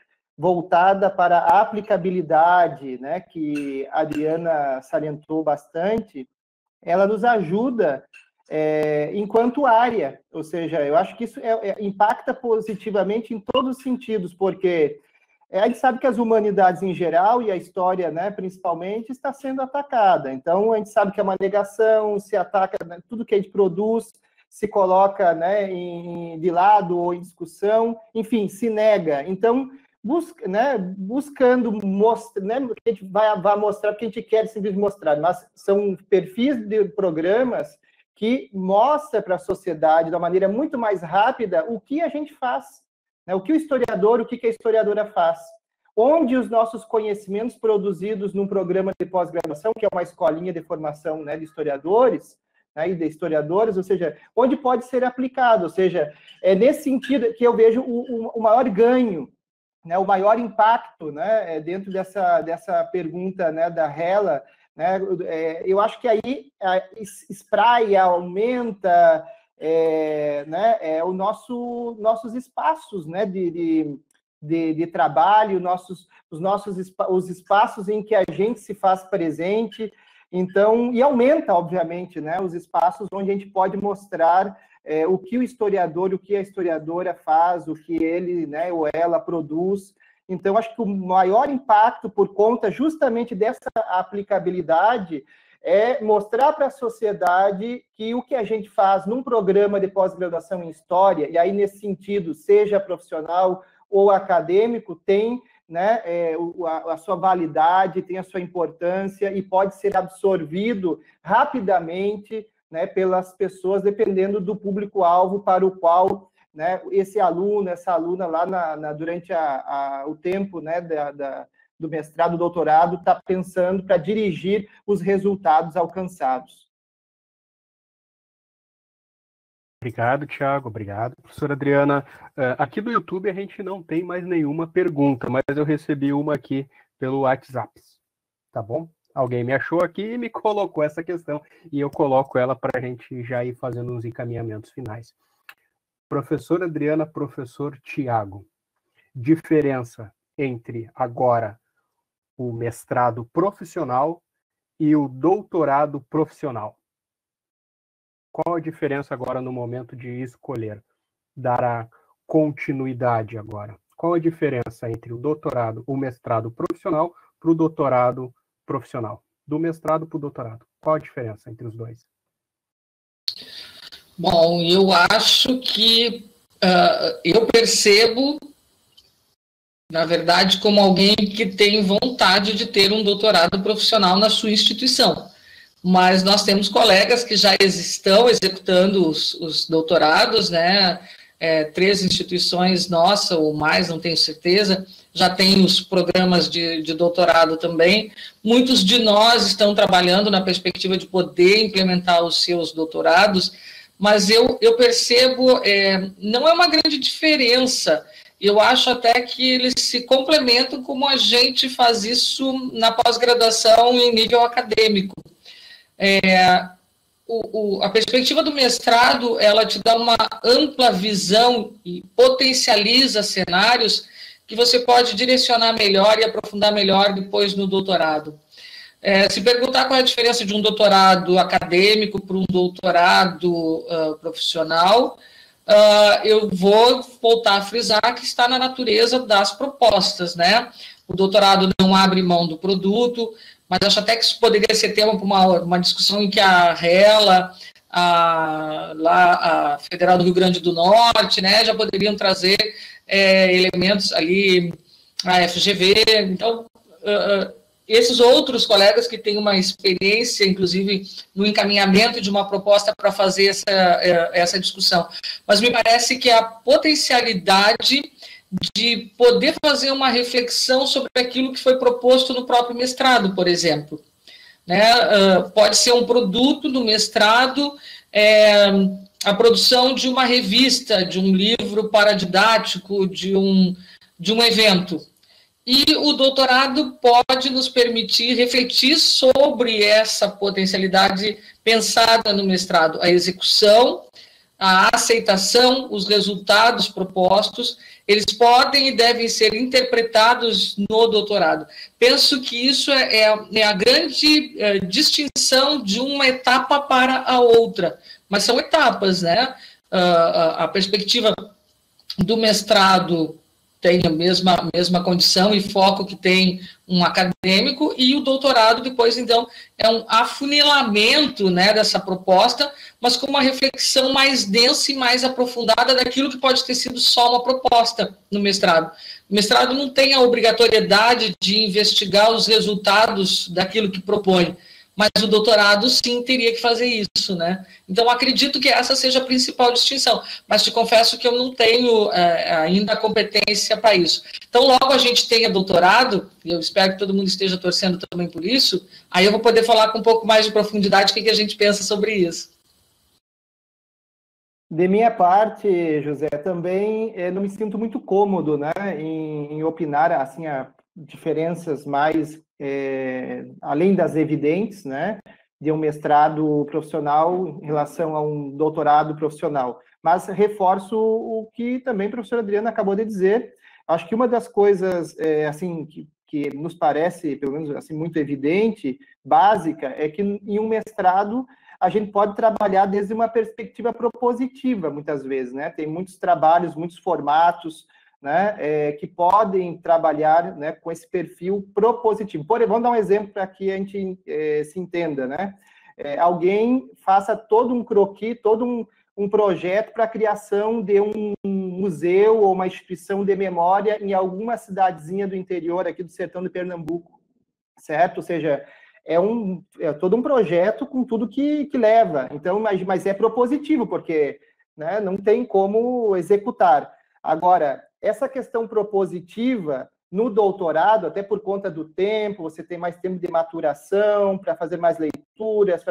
voltada para a aplicabilidade, né, que a Adriana salientou bastante, ela nos ajuda enquanto área, ou seja, eu acho que isso impacta positivamente em todos os sentidos, porque a gente sabe que as humanidades em geral, e a história, né, principalmente, está sendo atacada. Então, a gente sabe que é uma negação, se ataca, né, tudo que a gente produz, se coloca, né, de lado ou em discussão, enfim, se nega. Então, buscando mostrar, né, que a gente vai mostrar porque a gente quer simplesmente mostrar, mas são perfis de programas que mostram para a sociedade, de uma maneira muito mais rápida, o que a gente faz, né, o que a historiadora faz, onde os nossos conhecimentos produzidos num programa de pós-graduação, que é uma escolinha de formação, né, de historiadores, né, e de historiadoras, ou seja, onde pode ser aplicado, ou seja, é nesse sentido que eu vejo o maior ganho, né, o maior impacto, né, dentro dessa pergunta, né, da Hela, né? Eu acho que aí espraia, aumenta né, nossos espaços, né, de trabalho, os espaços em que a gente se faz presente. Então, e aumenta, obviamente, né, os espaços onde a gente pode mostrar o que o historiador, o que a historiadora faz, o que ele, né, ou ela produz. Então, acho que o maior impacto, por conta justamente dessa aplicabilidade, é mostrar para a sociedade que o que a gente faz num programa de pós-graduação em História, e aí, nesse sentido, seja profissional ou acadêmico, tem, né, a sua validade, tem a sua importância e pode ser absorvido rapidamente, né, pelas pessoas, dependendo do público-alvo para o qual, né, esse aluno, essa aluna lá durante o tempo, né, do mestrado, doutorado, está pensando para dirigir os resultados alcançados. Obrigado, Tiago. Obrigado, professora Adriana. Aqui do YouTube a gente não tem mais nenhuma pergunta, mas eu recebi uma aqui pelo WhatsApp. Tá bom? Alguém me achou aqui e me colocou essa questão, e eu coloco ela para a gente já ir fazendo uns encaminhamentos finais. Professora Adriana, professor Tiago, diferença entre agora o mestrado profissional e o doutorado profissional. Qual a diferença agora no momento de escolher, dar a continuidade agora? Qual a diferença entre o doutorado, o mestrado profissional para o doutorado profissional? Do mestrado para o doutorado. Qual a diferença entre os dois? Bom, eu acho que eu percebo, na verdade, como alguém que tem vontade de ter um doutorado profissional na sua instituição. Mas nós temos colegas que já estão executando os doutorados, né? 3 instituições nossas, ou mais, não tenho certeza, já tem os programas de doutorado também. Muitos de nós estão trabalhando na perspectiva de poder implementar os seus doutorados, mas eu percebo, não é uma grande diferença. Eu acho até que eles se complementam como a gente faz isso na pós-graduação em nível acadêmico. A perspectiva do mestrado, ela te dá uma ampla visão e potencializa cenários que você pode direcionar melhor e aprofundar melhor depois no doutorado. Se perguntar qual é a diferença de um doutorado acadêmico para um doutorado profissional, eu vou voltar a frisar que está na natureza das propostas, né? O doutorado não abre mão do produto, mas acho até que isso poderia ser tema para uma discussão em que a RELA, a Federal do Rio Grande do Norte, né, já poderiam trazer elementos ali, a FGV. Então, esses outros colegas que têm uma experiência, inclusive, no encaminhamento de uma proposta para fazer essa discussão. Mas me parece que a potencialidade de poder fazer uma reflexão sobre aquilo que foi proposto no próprio mestrado, por exemplo. Né? Pode ser um produto do mestrado, a produção de uma revista, de um livro paradidático, de um evento. E o doutorado pode nos permitir refletir sobre essa potencialidade pensada no mestrado, a execução, a aceitação, os resultados propostos, eles podem e devem ser interpretados no doutorado. Penso que isso é a grande distinção de uma etapa para a outra, mas são etapas, né? A perspectiva do mestrado tem a mesma condição e foco que tem um acadêmico, e o doutorado depois, então, é um afunilamento, né, dessa proposta, mas com uma reflexão mais densa e mais aprofundada daquilo que pode ter sido só uma proposta no mestrado. O mestrado não tem a obrigatoriedade de investigar os resultados daquilo que propõe, mas o doutorado, sim, teria que fazer isso, né? Então, acredito que essa seja a principal distinção, mas te confesso que eu não tenho ainda a competência para isso. Então, logo a gente tenha doutorado, e eu espero que todo mundo esteja torcendo também por isso, aí eu vou poder falar com um pouco mais de profundidade o que a gente pensa sobre isso. De minha parte, José, também não me sinto muito cômodo, né, em opinar, assim, diferenças mais além das evidentes, né, de um mestrado profissional em relação a um doutorado profissional. Mas reforço o que também a professora Adriana acabou de dizer. Acho que uma das coisas assim que nos parece, pelo menos assim, muito evidente, básica, é que em um mestrado a gente pode trabalhar desde uma perspectiva propositiva, muitas vezes, né? Tem muitos trabalhos, muitos formatos, né, que podem trabalhar, né, com esse perfil propositivo. Vamos dar um exemplo para que a gente se entenda, né? Alguém faça todo um croquis, todo um projeto para a criação de um museu ou uma instituição de memória em alguma cidadezinha do interior aqui do sertão de Pernambuco, certo? Ou seja, é todo um projeto com tudo que leva. Então, mas é propositivo, porque, né, não tem como executar. Agora, essa questão propositiva, no doutorado, até por conta do tempo, você tem mais tempo de maturação, para fazer mais leituras,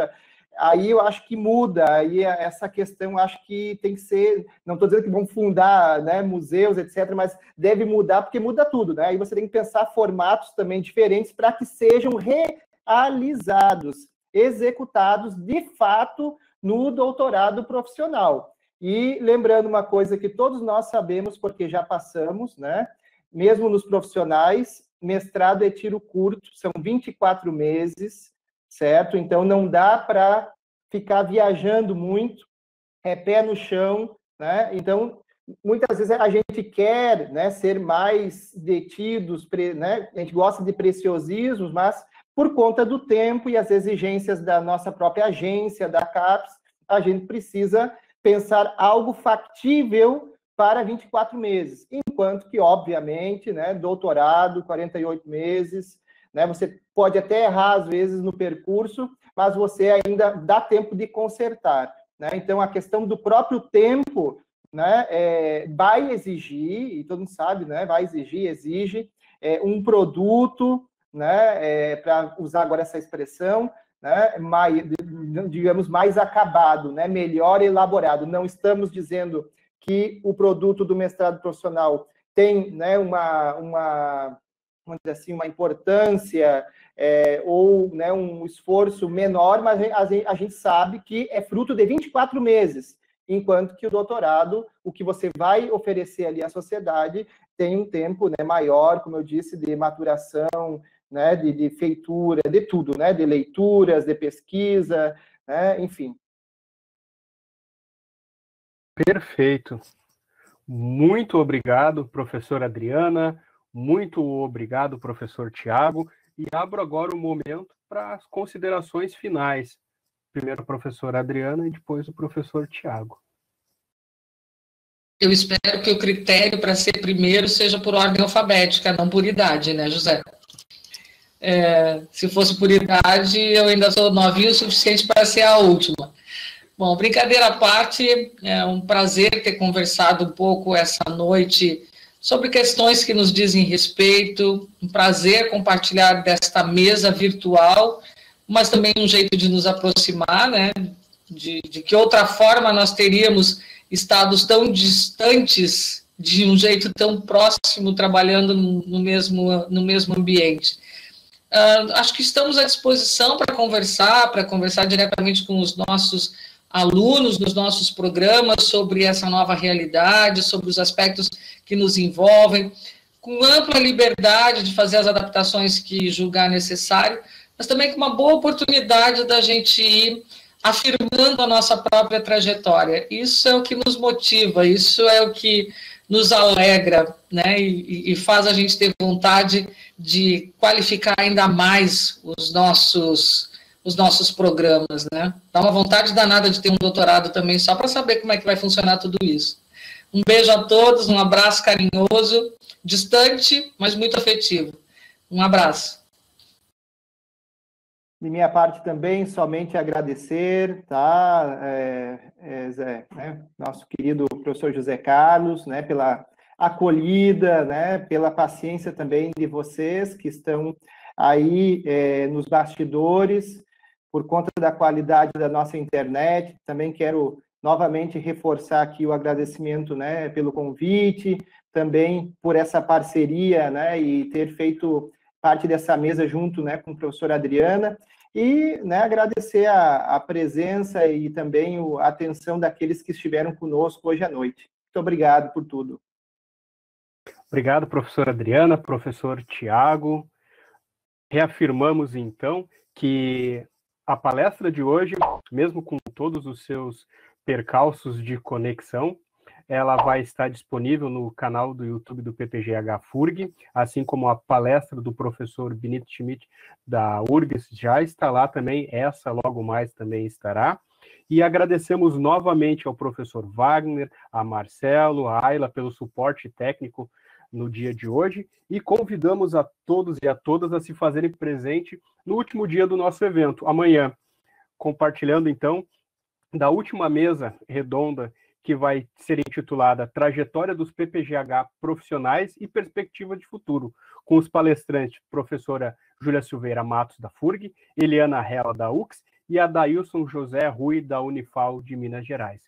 aí eu acho que muda, aí essa questão acho que tem que ser, não estou dizendo que vão fundar, né, museus, etc., mas deve mudar, porque muda tudo, né? Aí você tem que pensar formatos também diferentes para que sejam realizados, executados, de fato, no doutorado profissional. E lembrando uma coisa que todos nós sabemos, porque já passamos, né? Mesmo nos profissionais, mestrado é tiro curto, são 24 meses, certo? Então, não dá para ficar viajando muito, pé no chão, né? Então, muitas vezes a gente quer, né, ser mais detidos, né? A gente gosta de preciosismos, mas por conta do tempo e as exigências da nossa própria agência, da CAPES, a gente precisa pensar algo factível para 24 meses, enquanto que, obviamente, né, doutorado, 48 meses, né, você pode até errar, às vezes, no percurso, mas você ainda dá tempo de consertar, né? Então, a questão do próprio tempo, né, vai exigir, e todo mundo sabe, né, exige um produto, né, para usar agora essa expressão, né, digamos, mais acabado, né, melhor elaborado. Não estamos dizendo que o produto do mestrado profissional tem, né, vamos dizer assim, uma importância ou, né, um esforço menor, mas a gente sabe que é fruto de 24 meses, enquanto que o doutorado, o que você vai oferecer ali à sociedade, tem um tempo, né, maior, como eu disse, de maturação, né, de feitura, de tudo, né, de leituras, de pesquisa, né, enfim. Perfeito. Muito obrigado, professora Adriana. Muito obrigado, professor Tiago. E abro agora o momento para as considerações finais. Primeiro a professora Adriana e depois o professor Tiago. Eu espero que o critério para ser primeiro seja por ordem alfabética, não por idade, né, José? Se fosse por idade, eu ainda sou novinho o suficiente para ser a última. Bom, brincadeira à parte, é um prazer ter conversado um pouco essa noite sobre questões que nos dizem respeito, um prazer compartilhar desta mesa virtual, mas também um jeito de nos aproximar, né? De que outra forma nós teríamos estados tão distantes de um jeito tão próximo, trabalhando no mesmo ambiente. Acho que estamos à disposição para conversar diretamente com os nossos alunos nos nossos programas sobre essa nova realidade, sobre os aspectos que nos envolvem, com ampla liberdade de fazer as adaptações que julgar necessário, mas também com uma boa oportunidade da gente ir afirmando a nossa própria trajetória. Isso é o que nos motiva, isso é o que nos alegra, né, e faz a gente ter vontade de qualificar ainda mais os nossos programas, né? Dá uma vontade danada de ter um doutorado também, só para saber como é que vai funcionar tudo isso. Um beijo a todos, um abraço carinhoso, distante, mas muito afetivo. Um abraço. De minha parte também, somente agradecer, tá, Zé, né, nosso querido professor José Carlos, né, pela acolhida, né, pela paciência também de vocês que estão aí nos bastidores, por conta da qualidade da nossa internet. Também quero novamente reforçar aqui o agradecimento, né, pelo convite, também por essa parceria, né, e ter feito parte dessa mesa junto, né, com a professora Adriana, e, né, agradecer a presença e também a atenção daqueles que estiveram conosco hoje à noite. Muito obrigado por tudo. Obrigado, professora Adriana, professor Tiago. Reafirmamos, então, que a palestra de hoje, mesmo com todos os seus percalços de conexão, ela vai estar disponível no canal do YouTube do PPGH FURG, assim como a palestra do professor Benito Schmidt da URGS já está lá também, essa logo mais também estará. E agradecemos novamente ao professor Wagner, a Marcelo, a Ayla pelo suporte técnico no dia de hoje, e convidamos a todos e a todas a se fazerem presente no último dia do nosso evento, amanhã, compartilhando então da última mesa redonda que vai ser intitulada Trajetória dos PPGH Profissionais e Perspectiva de Futuro, com os palestrantes professora Júlia Silveira Matos, da FURG, Eliana Hella, da UX, e a Dailson José Rui, da Unifal de Minas Gerais.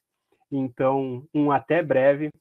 Então, até breve